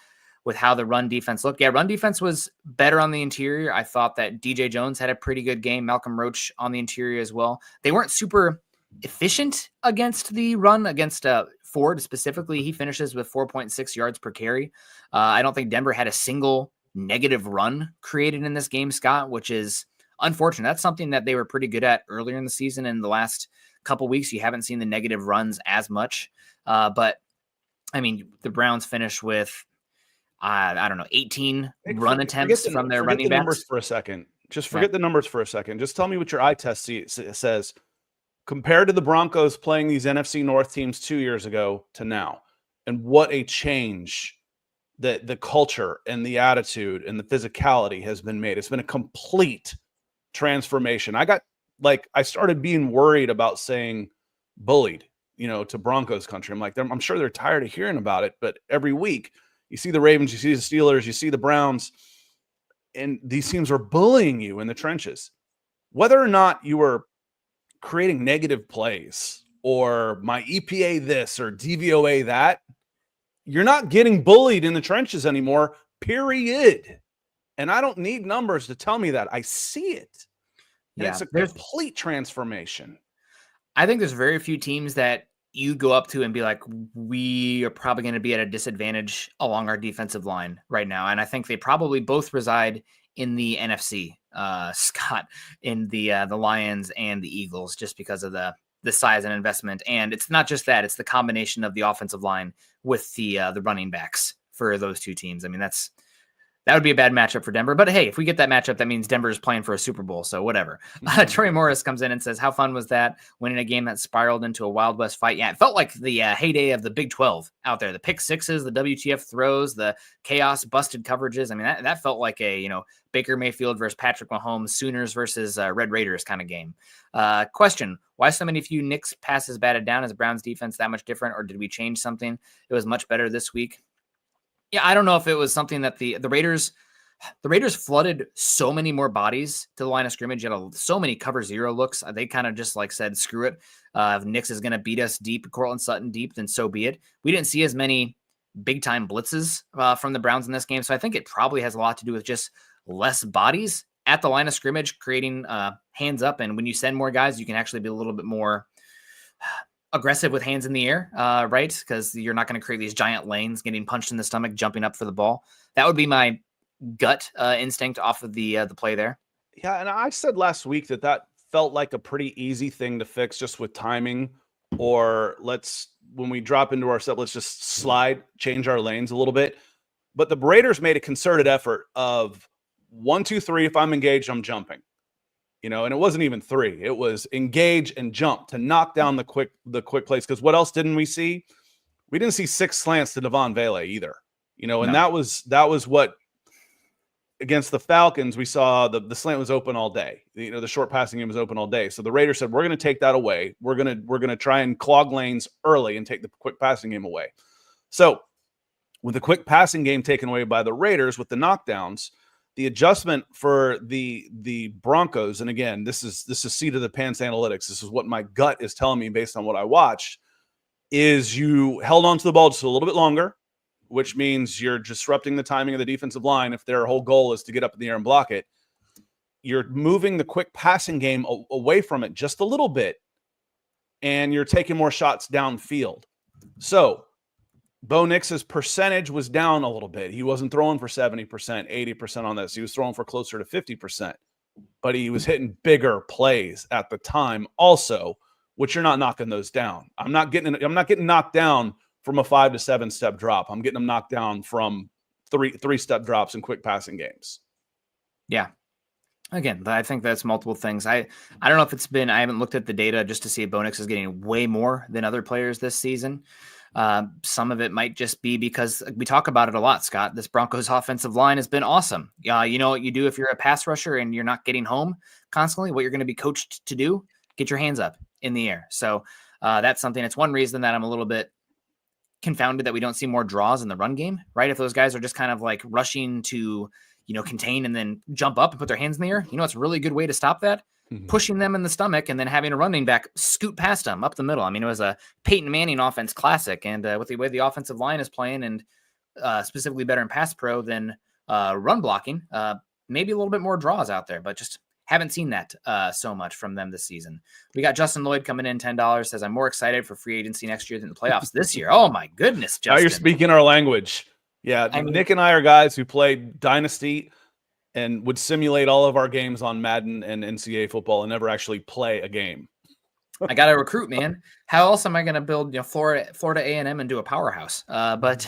with how the run defense looked. Yeah, run defense was better on the interior. I thought that DJ Jones had a pretty good game. Malcolm Roach on the interior as well. They weren't super efficient against the run, against Ford specifically. He finishes with 4.6 yards per carry. I don't think Denver had a single negative run created in this game, Scott, which is unfortunate. That's something that they were pretty good at earlier in the season. In the last couple weeks, you haven't seen the negative runs as much. But, I mean, the Browns finished with 18 run attempts from their running backs. Numbers for a second. Just forget the numbers for a second. Just tell me what your eye test says compared to the Broncos playing these NFC North teams 2 years ago to now, and what a change that the culture and the attitude and the physicality has been made. It's been a complete transformation. I started being worried about saying bullied, to Broncos country. I'm like, I'm sure they're tired of hearing about it, but every week you see the Ravens, you see the Steelers, you see the Browns, and these teams are bullying you in the trenches. Whether or not you are creating negative plays or my EPA this or DVOA that, you're not getting bullied in the trenches anymore, period. And I don't need numbers to tell me that. I see it. And it's a complete transformation. I think there's very few teams that you go up to and be like, we are probably going to be at a disadvantage along our defensive line right now. And I think they probably both reside in the NFC, Scott, in the Lions and the Eagles, just because of the size and investment. And it's not just that, it's the combination of the offensive line with the running backs for those two teams. I mean, that would be a bad matchup for Denver. But hey, if we get that matchup, that means Denver is playing for a Super Bowl. So whatever. Troy Morris comes in and says, how fun was that winning a game that spiraled into a Wild West fight? Yeah, it felt like the heyday of the Big 12 out there. The pick sixes, the WTF throws, the chaos busted coverages. I mean, that felt like a, Baker Mayfield versus Patrick Mahomes, Sooners versus Red Raiders kind of game. Question, why so many few Knicks passes batted down? Is the Browns defense that much different, or did we change something? It was much better this week. Yeah, I don't know if it was something that the Raiders flooded so many more bodies to the line of scrimmage. You had so many cover zero looks. They kind of just said, screw it. If Knicks is going to beat us deep, Cortland Sutton deep, then so be it. We didn't see as many big time blitzes from the Browns in this game. So I think it probably has a lot to do with just less bodies at the line of scrimmage, creating hands up. And when you send more guys, you can actually be a little bit more aggressive with hands in the air, right? Because you're not going to create these giant lanes, getting punched in the stomach, jumping up for the ball. That would be my gut instinct off of the play there. Yeah, and I said last week that felt like a pretty easy thing to fix just with timing, or when we drop into our set, let's just change our lanes a little bit. But the Raiders made a concerted effort of 1, 2, 3. If I'm engaged, I'm jumping. And it wasn't even 3. It was engage and jump to knock down the quick plays. Because what else didn't we see? We didn't see 6 slants to Devon Vele either. And No. that was what against the Falcons we saw the slant was open all day. The short passing game was open all day. So the Raiders said, we're going to take that away. We're going to try and clog lanes early and take the quick passing game away. So with the quick passing game taken away by the Raiders with the knockdowns, the adjustment for the Broncos, and again, this is seat of the pants analytics. This is what my gut is telling me based on what I watched, is you held on to the ball just a little bit longer, which means you're disrupting the timing of the defensive line. If their whole goal is to get up in the air and block it, you're moving the quick passing game away from it just a little bit, and you're taking more shots downfield. So Bo Nix's percentage was down a little bit. He wasn't throwing for 70%, 80% on this. He was throwing for closer to 50%, but he was hitting bigger plays at the time also, which you're not knocking those down. I'm not getting knocked down from a 5 to 7 step drop. I'm getting them knocked down from three step drops in quick passing games. Yeah. Again, I think that's multiple things. I don't know if I haven't looked at the data just to see if Bo Nix is getting way more than other players this season. Some of it might just be because we talk about it a lot, Scott. This Broncos offensive line has been awesome. You know what you do if you're a pass rusher and you're not getting home constantly, what you're going to be coached to do, get your hands up in the air. So that's something. It's one reason that I'm a little bit confounded that we don't see more draws in the run game, right? If those guys are just kind of like rushing to, contain and then jump up and put their hands in the air, it's a really good way to stop that. Pushing them in the stomach and then having a running back scoot past them up the middle. I mean, it was a Peyton Manning offense classic. And with the way the offensive line is playing and specifically better in pass pro than run blocking, maybe a little bit more draws out there, but just haven't seen that so much from them this season. We got Justin Lloyd coming in, $10, says, I'm more excited for free agency next year than the playoffs this year. Oh my goodness, Justin. Now you're speaking our language. Yeah, Nick and I are guys who played Dynasty and would simulate all of our games on Madden and NCAA football and never actually play a game. I got to recruit, man. How else am I going to build, Florida A&M and do a powerhouse? But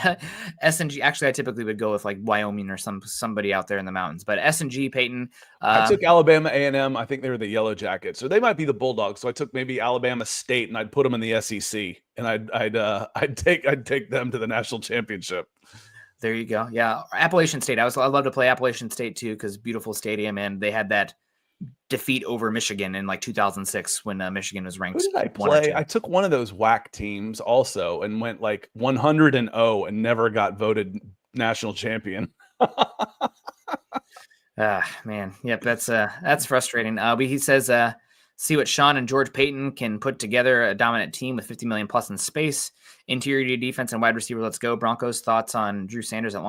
S&G, actually, I typically would go with like Wyoming or somebody out there in the mountains. But S&G, Peyton. I took Alabama A&M. I think they were the Yellow Jackets, so they might be the Bulldogs. So I took maybe Alabama State and I'd put them in the SEC, and I'd take them to the national championship. There you go. Yeah, Appalachian State. I love to play Appalachian State too because beautiful stadium, and they had that defeat over Michigan in like 2006 when Michigan was ranked. Who did I play? I took one of those whack teams also and went like 100-0 and never got voted national champion. Man, yep, that's frustrating. He says, see what Sean and George Payton can put together, a dominant team with $50 million plus in space, interior defense and wide receiver. Let's go. Broncos. Thoughts on Drew Sanders at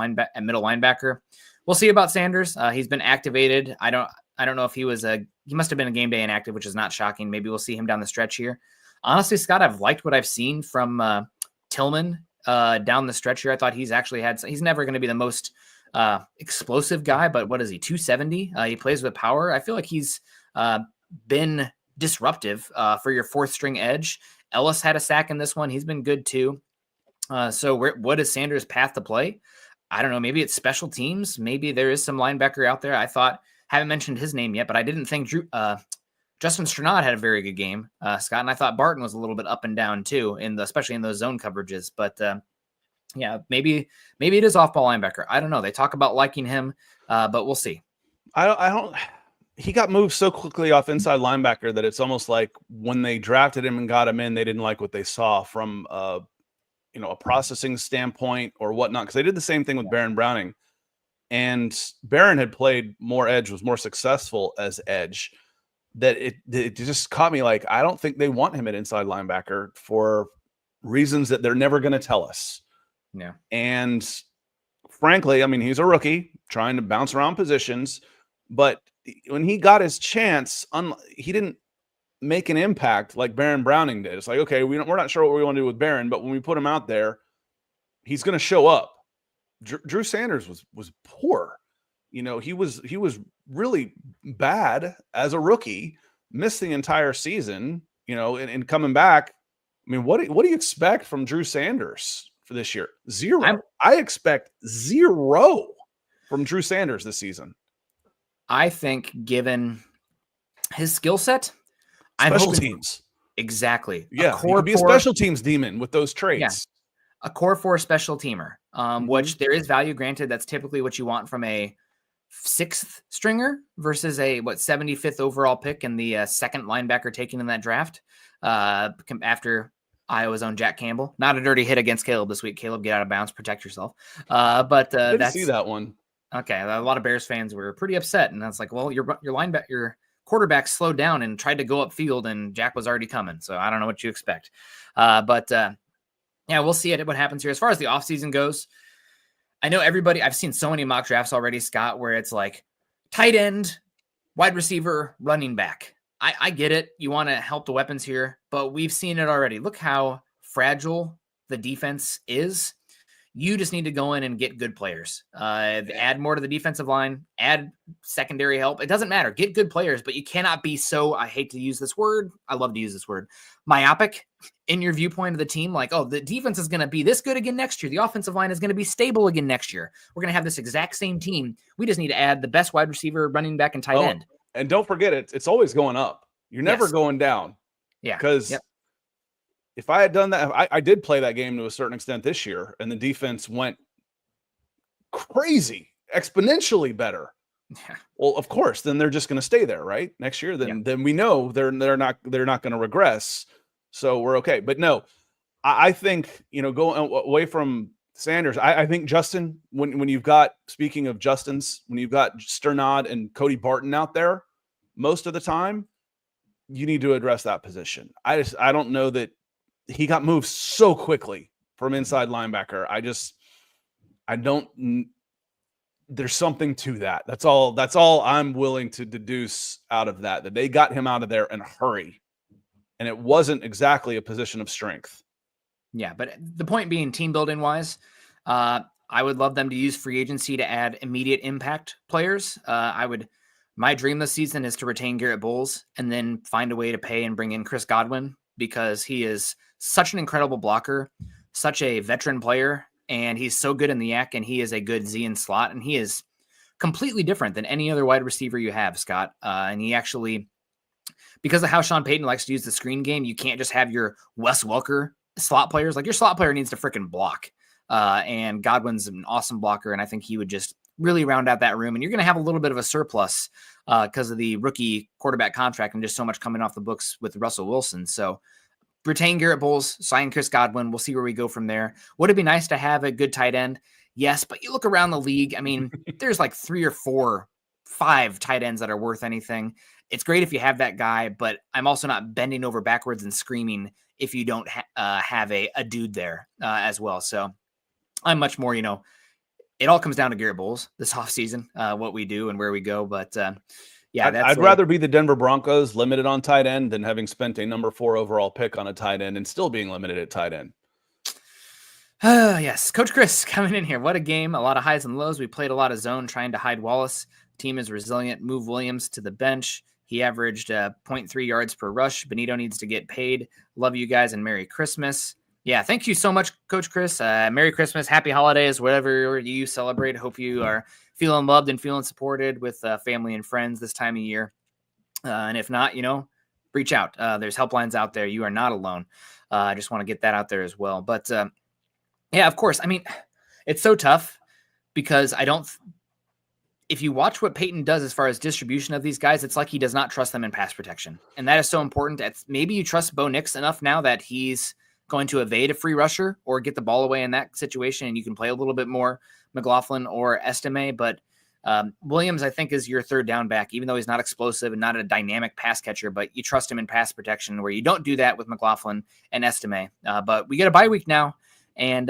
middle linebacker? We'll see about Sanders. He's been activated. I don't know if he must have been a game day inactive, which is not shocking. Maybe we'll see him down the stretch here. Honestly, Scott, I've liked what I've seen from Tillman down the stretch here. I thought he's never going to be the most explosive guy, but what is he, 270? He plays with power. I feel like he's been disruptive for your fourth string edge. Ellis had a sack in this one. He's been good too. So what is Sanders' path to play? I don't know. Maybe it's special teams. Maybe there is some linebacker out there. Haven't mentioned his name yet, but I didn't think Justin Strnad had a very good game, Scott. And I thought Barton was a little bit up and down too, especially in those zone coverages. But yeah, maybe it is off-ball linebacker. I don't know. They talk about liking him, but we'll see. I don't. He got moved so quickly off inside linebacker that it's almost like when they drafted him and got him in, they didn't like what they saw from a processing standpoint or whatnot. Because they did the same thing with Baron Browning, and Baron had played more edge, was more successful as edge. That it just caught me like, I don't think they want him at inside linebacker for reasons that they're never going to tell us. Yeah. And frankly, I mean, he's a rookie trying to bounce around positions, but when he got his chance, he didn't make an impact like Baron Browning did. It's like, okay, we're not sure what we want to do with Baron, but when we put him out there, he's going to show up. Drew Sanders was poor. he was really bad as a rookie, missed the entire season, and coming back. I mean, what do you expect from Drew Sanders for this year? Zero. I expect zero from Drew Sanders this season. I think given his skill set, special teams. Exactly. Yeah, he could be a special teams demon with those traits. Yeah. A core 4 special teamer, which there is value. Granted, that's typically what you want from a 6th stringer versus a 75th overall pick and the second linebacker taken in that draft after Iowa's own Jack Campbell. Not a dirty hit against Caleb this week. Caleb, get out of bounds, protect yourself. But didn't see that one. Okay, a lot of Bears fans were pretty upset, and that's like, well, your quarterback slowed down and tried to go upfield, and Jack was already coming. So I don't know what you expect. Yeah, we'll see what happens here. As far as the offseason goes, I know I've seen so many mock drafts already, Scott, where it's like tight end, wide receiver, running back. I get it. You want to help the weapons here, but we've seen it already. Look how fragile the defense is. You just need to go in and get good players. Add more to the defensive line, add secondary help. It doesn't matter. Get good players, but you cannot be so, I hate to use this word, I love to use this word, myopic in your viewpoint of the team. Like, oh, the defense is going to be this good again next year. The offensive line is going to be stable again next year. We're going to have this exact same team. We just need to add the best wide receiver, running back, and tight end. And don't forget, it's always going up. You're never going down. Yeah. Because if I had done that, I did play that game to a certain extent this year, and the defense went crazy, exponentially better. Yeah. Well, of course, then they're just going to stay there, right? Next year, then we know they're not going to regress, so we're okay. But no, I think going away from Sanders, I think Justin, when you've got, speaking of Justins, when you've got Sternad and Cody Barton out there most of the time, you need to address that position. I don't know that. He got moved so quickly from inside linebacker. There's something to that. That's all I'm willing to deduce out of that they got him out of there in a hurry. And it wasn't exactly a position of strength. Yeah, but the point being, team building wise, I would love them to use free agency to add immediate impact players. My dream this season is to retain Garrett Bowles and then find a way to pay and bring in Chris Godwin, because he is such an incredible blocker, such a veteran player, and he's so good in the yak, and he is a good Z in slot, and he is completely different than any other wide receiver you have, Scott. And he actually, because of how Sean Payton likes to use the screen game, you can't just have your Wes Welker slot players. Like, your slot player needs to freaking block. And Godwin's an awesome blocker, and I think he would just really round out that room. And you're going to have a little bit of a surplus because of the rookie quarterback contract and just so much coming off the books with Russell Wilson. So retain Garrett Bowles, sign Chris Godwin. We'll see where we go from there. Would it be nice to have a good tight end? Yes, but you look around the league. I mean, there's like 3 or 4, 5 tight ends that are worth anything. It's great if you have that guy, but I'm also not bending over backwards and screaming if you don't have a dude there as well. So I'm much more, it all comes down to Garrett Bowles this offseason, what we do and where we go. But I'd rather be the Denver Broncos limited on tight end than having spent a number 4 overall pick on a tight end and still being limited at tight end. Yes. Coach Chris coming in here. What a game. A lot of highs and lows. We played a lot of zone trying to hide Wallace. Team is resilient. Move Williams to the bench. He averaged 0.3 yards per rush. Bonitto needs to get paid. Love you guys and Merry Christmas. Yeah, thank you so much, Coach Chris. Merry Christmas, Happy Holidays, whatever you celebrate. Hope you are feeling loved and feeling supported with family and friends this time of year. And if not, reach out. There's helplines out there. You are not alone. I just want to get that out there as well. But yeah, of course. I mean, it's so tough because if you watch what Peyton does as far as distribution of these guys, it's like he does not trust them in pass protection. And that is so important. Maybe you trust Bo Nix enough now that he's going to evade a free rusher or get the ball away in that situation, and you can play a little bit more McLaughlin or Estime. But Williams, I think, is your third down back, even though he's not explosive and not a dynamic pass catcher, but you trust him in pass protection where you don't do that with McLaughlin and Estime. But we get a bye week now, and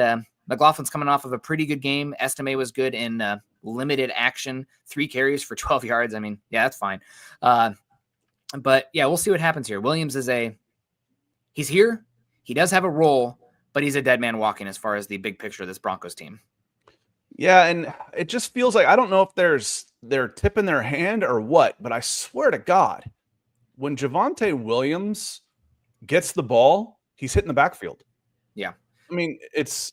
McLaughlin's coming off of a pretty good game. Estime was good in limited action, 3 carries for 12 yards. I mean, yeah, that's fine. But yeah, we'll see what happens here. Williams he's here. He does have a role, but he's a dead man walking as far as the big picture of this Broncos team. Yeah, and it just feels like I don't know if there's they're tipping their hand or what, but I swear to God, when Javonte Williams gets the ball, he's hitting the backfield. Yeah. I mean, it's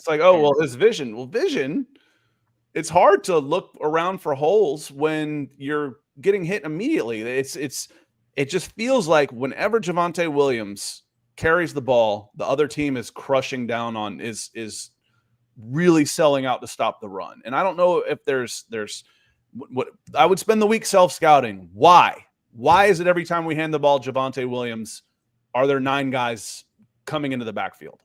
like, oh, well, his vision. Well, vision, it's hard to look around for holes when you're getting hit immediately. It just feels like whenever Javonte Williams carries the ball, the other team is crushing down on, is really selling out to stop the run. And I don't know if there's what I would spend the week self-scouting. Why is it every time we hand the ball Javonte Williams, are there 9 guys coming into the backfield?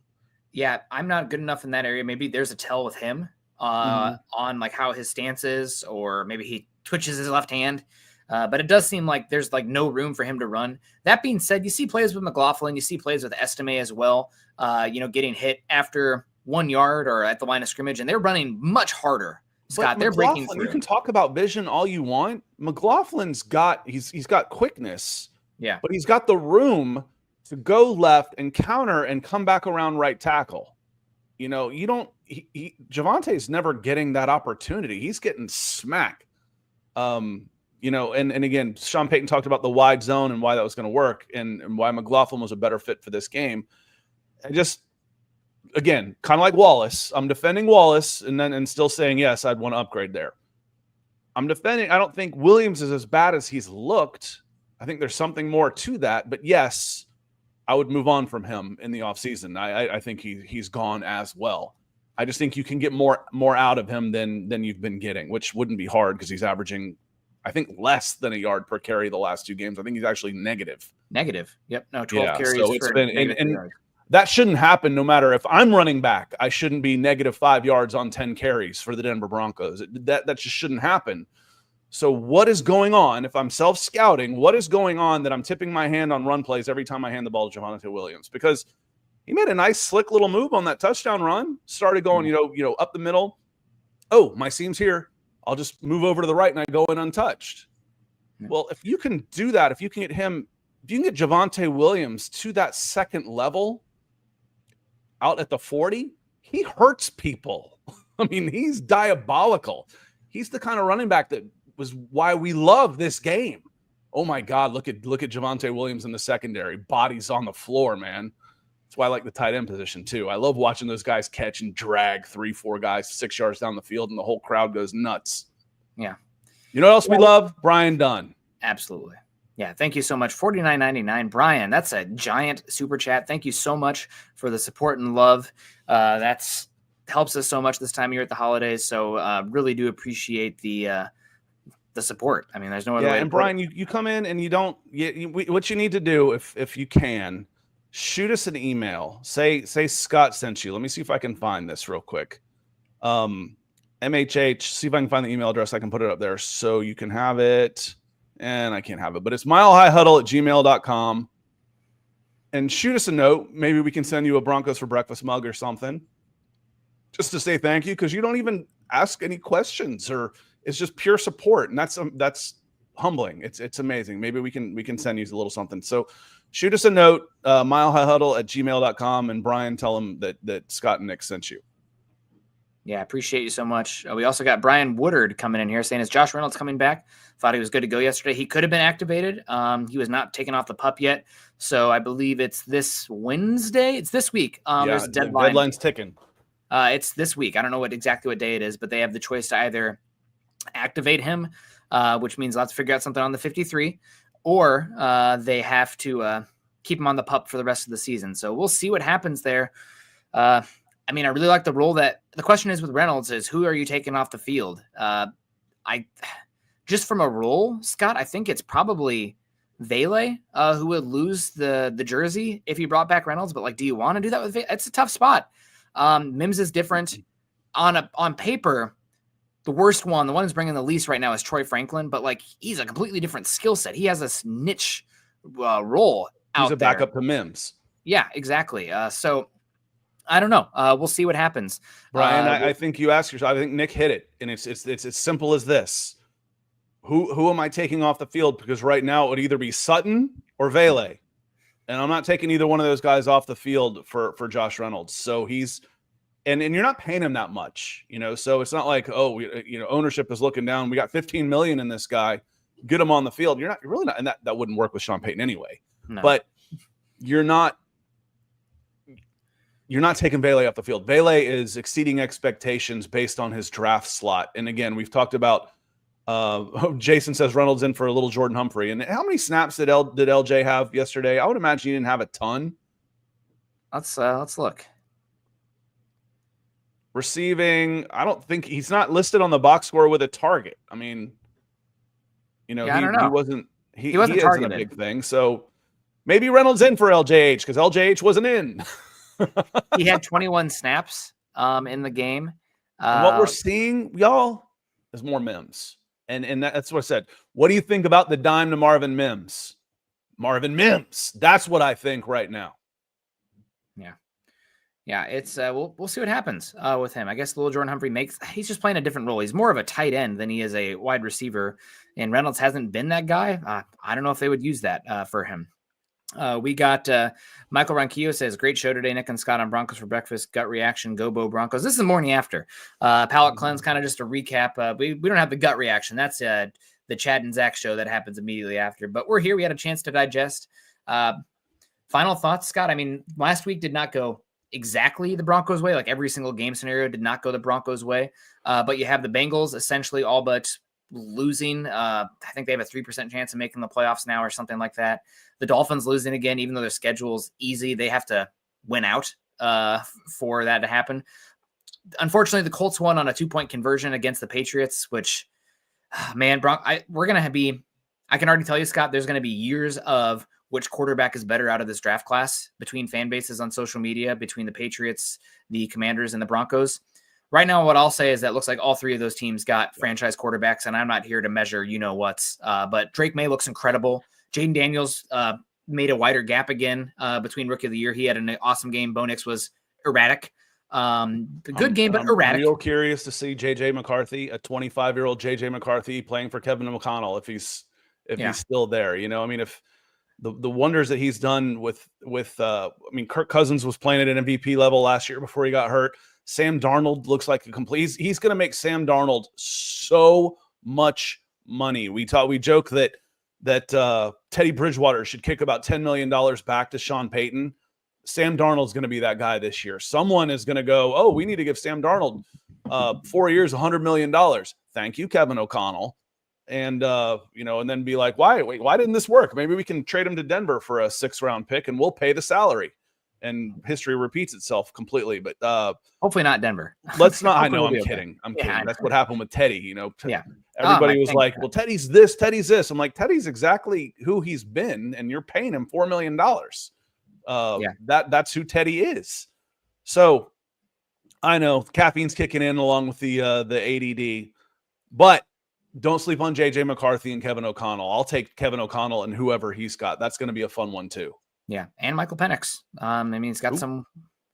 Yeah, I'm not good enough in that area. Maybe there's a tell with him on like how his stance is, or maybe he twitches his left hand. But it does seem like there's like no room for him to run. That being said, you see plays with McLaughlin, you see plays with Estime as well, getting hit after 1 yard or at the line of scrimmage, and they're running much harder. Scott, they're breaking through. You can talk about vision all you want. McLaughlin's got he's got quickness, but he's got the room to go left and counter and come back around right tackle. Javonte's never getting that opportunity. He's getting smacked. And again, Sean Payton talked about the wide zone and why that was going to work and why McLaughlin was a better fit for this game. Again, kind of like Wallace. I'm defending Wallace and still saying, yes, I'd want to upgrade there. I'm defending. I don't think Williams is as bad as he's looked. I think there's something more to that. But yes, I would move on from him in the offseason. I think he's gone as well. I just think you can get more out of him than you've been getting, which wouldn't be hard because he's averaging, I think, less than a yard per carry the last 2 games. I think he's actually negative. Negative. Yep. No, 12 carries. So it's been and that shouldn't happen no matter if I'm running back. I shouldn't be negative 5 yards on 10 carries for the Denver Broncos. That just shouldn't happen. So what is going on? If I'm self-scouting, what is going on that I'm tipping my hand on run plays every time I hand the ball to Javonte Williams? Because he made a nice, slick little move on that touchdown run. Started going, up the middle. Oh, my seam's here. I'll just move over to the right and I go in untouched. Yeah. Well, if you can do that, if you can get Javonte Williams to that second level out at the 40, he hurts people. I mean, he's diabolical. He's the kind of running back that was why we love this game. Oh my God, look at Javonte Williams in the secondary. Bodies on the floor, man. That's why I like the tight end position too. I love watching those guys catch and drag 3-4 guys 6 yards down the field and the whole crowd goes nuts. Yeah. You know what else we love? Brian Dunn. Absolutely. Yeah, thank you so much. $49.99. Brian, that's a giant super chat. Thank you so much for the support and love. That's helps us so much this time of year at the holidays. So really do appreciate the support. I mean, there's no other way. And Brian, you come in and what you need to do if you can, shoot us an email. Say Scott sent you. Let me see if I can find this real quick. MHH, see if I can find the email address. I can put it up there so you can have it. And I can't have it, but it's milehighhuddle@gmail.com. And shoot us a note. Maybe we can send you a Broncos for breakfast mug or something, just to say thank you, because you don't even ask any questions, or it's just pure support, and that's humbling. It's amazing. Maybe we can send you a little something. So shoot us a note, milehighhuddle@gmail.com, and Brian, tell them that Scott and Nick sent you. Yeah, appreciate you so much. We also got Brian Woodard coming in here saying, is Josh Reynolds coming back? Thought he was good to go yesterday. He could have been activated. He was not taken off the PUP yet. So I believe it's this Wednesday. It's this week. There's a deadline. The deadline's ticking. It's this week. I don't know exactly what day it is, but they have the choice to either activate him, which means they'll have to figure out something on the 53, or they have to keep him on the PUP for the rest of the season. So we'll see what happens there. I mean, I really like the role that the question is with Reynolds is who are you taking off the field? Just from a role, Scott, I think it's probably Vele who would lose the jersey if you brought back Reynolds. But do you want to do that with Vele? It's a tough spot. Mims is different on paper. The worst one, the one who's bringing the least right now is Troy Franklin, but he's a completely different skill set. He has this niche role out there. He's a backup to Mims. Yeah, exactly. So I don't know. We'll see what happens. Brian, I think you asked yourself, I think Nick hit it. And it's as simple as this. Who am I taking off the field? Because right now it would either be Sutton or Vele. And I'm not taking either one of those guys off the field for Josh Reynolds. So he's and you're not paying him that much, so it's not like, ownership is looking down. We got 15 million in this guy, get him on the field. You're really not, and that wouldn't work with Sean Payton anyway. No. But you're not taking Vele off the field. Vele is exceeding expectations based on his draft slot. And again, we've talked about Jason says Reynolds in for a little Jordan Humphrey. And how many snaps did LJ have yesterday? I would imagine he didn't have a ton. Let's look. Receiving, I don't think he's not listed on the box score with a target. I mean, he wasn't targeted. A big thing. So maybe Reynolds in for LJH because LJH wasn't in. He had 21 snaps in the game. And what we're seeing, y'all, is more Mims. And that's what I said. What do you think about the dime to Marvin Mims? Marvin Mims. That's what I think right now. Yeah, it's we'll see what happens with him. I guess little Jordan Humphrey he's just playing a different role. He's more of a tight end than he is a wide receiver, and Reynolds hasn't been that guy. I don't know if they would use that for him. We got Michael Ronquillo says, great show today, Nick and Scott on Broncos for breakfast. Gut reaction, go Bo Broncos. This is the morning after. Palate cleanse, kind of just a recap. We don't have the gut reaction. That's the Chad and Zach show that happens immediately after. But we're here. We had a chance to digest. Final thoughts, Scott? I mean, last week did not go exactly the Broncos' way. Like every single game scenario did not go the Broncos' way. But you have the Bengals essentially all but losing. I think they have a 3% chance of making the playoffs now or something like that. The Dolphins losing again, even though their schedule's easy, they have to win out for that to happen. Unfortunately, the Colts won on a 2-point conversion against the Patriots, which, man, we're going to be, I can already tell you, Scott, there's going to be years of which quarterback is better out of this draft class between fan bases on social media, between the Patriots, the Commanders, and the Broncos. Right now, what I'll say is that it looks like all three of those teams got franchise quarterbacks, and I'm not here to measure what's. But Drake May looks incredible. Jaden Daniels made a wider gap again between Rookie of the Year. He had an awesome game. Bo Nix was erratic. Good game, but erratic. I'm real curious to see J.J. McCarthy, a 25-year-old J.J. McCarthy playing for Kevin McConnell if he's still there. I mean, if the wonders that he's done with Kirk Cousins was playing at an MVP level last year before he got hurt. Sam Darnold looks like a complete. He's going to make Sam Darnold so much money. We joke that Teddy Bridgewater should kick about $10 million back to Sean Payton. Sam Darnold's going to be that guy this year. Someone is going to go, oh, we need to give Sam Darnold 4 years, $100 million. Thank you, Kevin O'Connell. And, and then be like, why didn't this work? Maybe we can trade him to Denver for a 6th-round pick and we'll pay the salary. And history repeats itself completely. But hopefully not Denver. Let's not. I know. I'm kidding. I'm kidding. That's what happened with Teddy. Everybody was like, well, Teddy's this, Teddy's this. I'm like, Teddy's exactly who he's been, and you're paying him $4 million. That's who Teddy is. So I know caffeine's kicking in along with the ADD, but don't sleep on JJ McCarthy and Kevin O'Connell. I'll take Kevin O'Connell and whoever he's got. That's going to be a fun one too. Yeah, and Michael Penix. He's got some.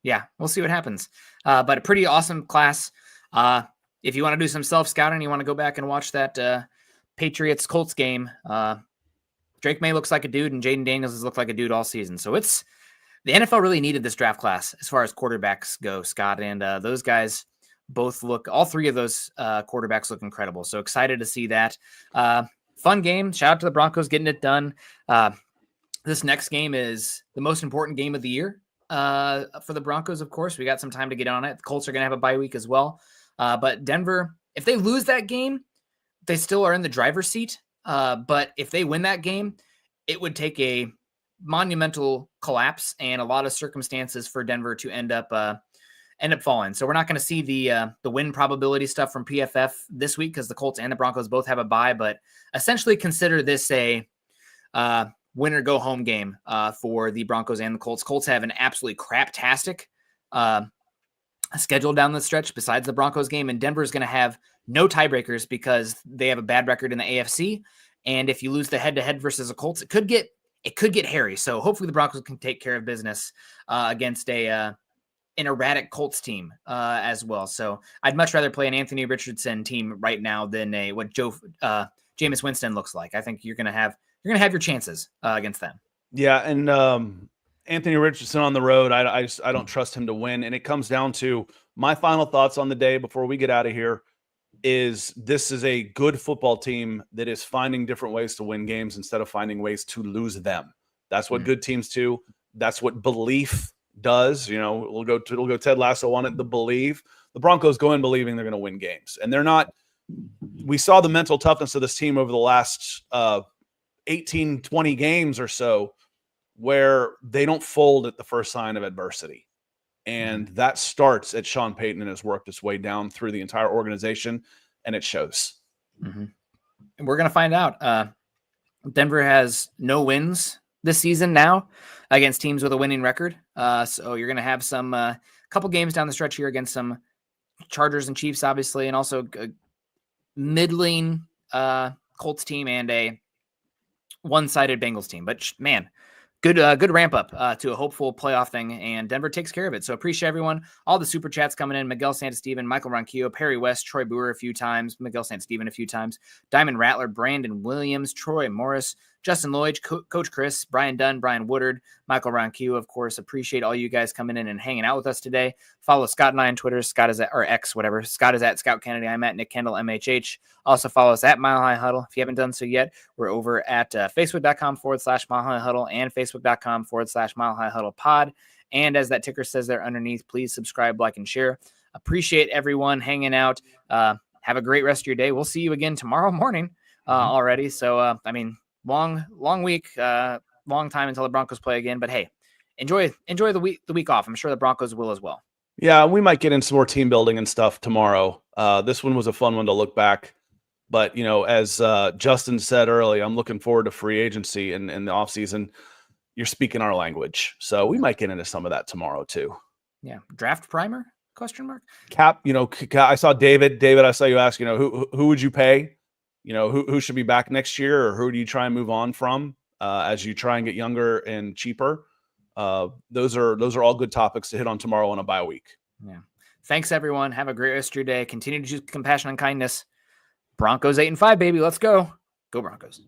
Yeah, we'll see what happens. But a pretty awesome class. If you want to do some self-scouting, you want to go back and watch that Patriots-Colts game. Drake May looks like a dude, and Jaden Daniels has looked like a dude all season. So the NFL really needed this draft class as far as quarterbacks go, Scott. And those guys both all three of those quarterbacks look incredible. So excited to see that. Fun game. Shout out to the Broncos getting it done. This next game is the most important game of the year for the Broncos, of course. We got some time to get on it. The Colts are going to have a bye week as well. But Denver, if they lose that game, they still are in the driver's seat. But if they win that game, it would take a monumental collapse and a lot of circumstances for Denver to end up falling. So we're not going to see the win probability stuff from PFF this week because the Colts and the Broncos both have a bye. But essentially consider this a win or go home game for the Broncos and the Colts. Colts have an absolutely craptastic schedule down the stretch besides the Broncos game, and Denver is going to have no tiebreakers because they have a bad record in the AFC. And if you lose the head-to-head versus the Colts, it could get hairy. So hopefully the Broncos can take care of business against an erratic Colts team as well. So I'd much rather play an Anthony Richardson team right now than what Jameis Winston looks like. I think you're going to have your chances against them. Yeah, and Anthony Richardson on the road, I don't trust him to win. And it comes down to my final thoughts on the day before we get out of here is this is a good football team that is finding different ways to win games instead of finding ways to lose them. That's what good teams do. That's what belief does. You know, we'll go Ted Lasso on it, the believe. The Broncos go in believing they're going to win games. And they're not – we saw the mental toughness of this team over the last 18, 20 games or so where they don't fold at the first sign of adversity. And that starts at Sean Payton and has worked its way down through the entire organization, and it shows. And we're going to find out. Denver has no wins this season now against teams with a winning record. So you're going to have some couple games down the stretch here against some Chargers and Chiefs, obviously, and also a middling Colts team and a one-sided Bengals team. But man, good ramp up to a hopeful playoff thing, and Denver takes care of it. So appreciate everyone. All the super chats coming in: Miguel Santasteven, Michael Ronquillo, Perry West, Troy Boer a few times, Miguel Santasteven a few times, Diamond Rattler, Brandon Williams, Troy Morris, Justin Lloyd, Coach Chris, Brian Dunn, Brian Woodard, Michael Ronquillo, of course. Appreciate all you guys coming in and hanging out with us today. Follow Scott and I on Twitter. Scott is at, or X, whatever. Scott is at Scout Kennedy. I'm at Nick Kendell, MHH. Also follow us at Mile High Huddle. If you haven't done so yet, we're over at facebook.com/Mile High Huddle and facebook.com/Mile High Huddle pod. And as that ticker says there underneath, please subscribe, like, and share. Appreciate everyone hanging out. Have a great rest of your day. We'll see you again tomorrow morning already. So, long week, long time until the Broncos play again. But hey, enjoy the week off. I'm sure the Broncos will as well. Yeah, we might get in some more team building and stuff tomorrow. This one was a fun one to look back. But, as Justin said earlier, I'm looking forward to free agency and the offseason. You're speaking our language. So we might get into some of that tomorrow too. Yeah. Draft primer? Question mark? Cap, I saw David, I saw you ask, who would you pay? Who should be back next year, or who do you try and move on from as you try and get younger and cheaper? Those are all good topics to hit on tomorrow on a bye week. Yeah. Thanks everyone. Have a great rest of your day. Continue to choose compassion and kindness. Broncos 8-5, baby. Let's go. Go Broncos.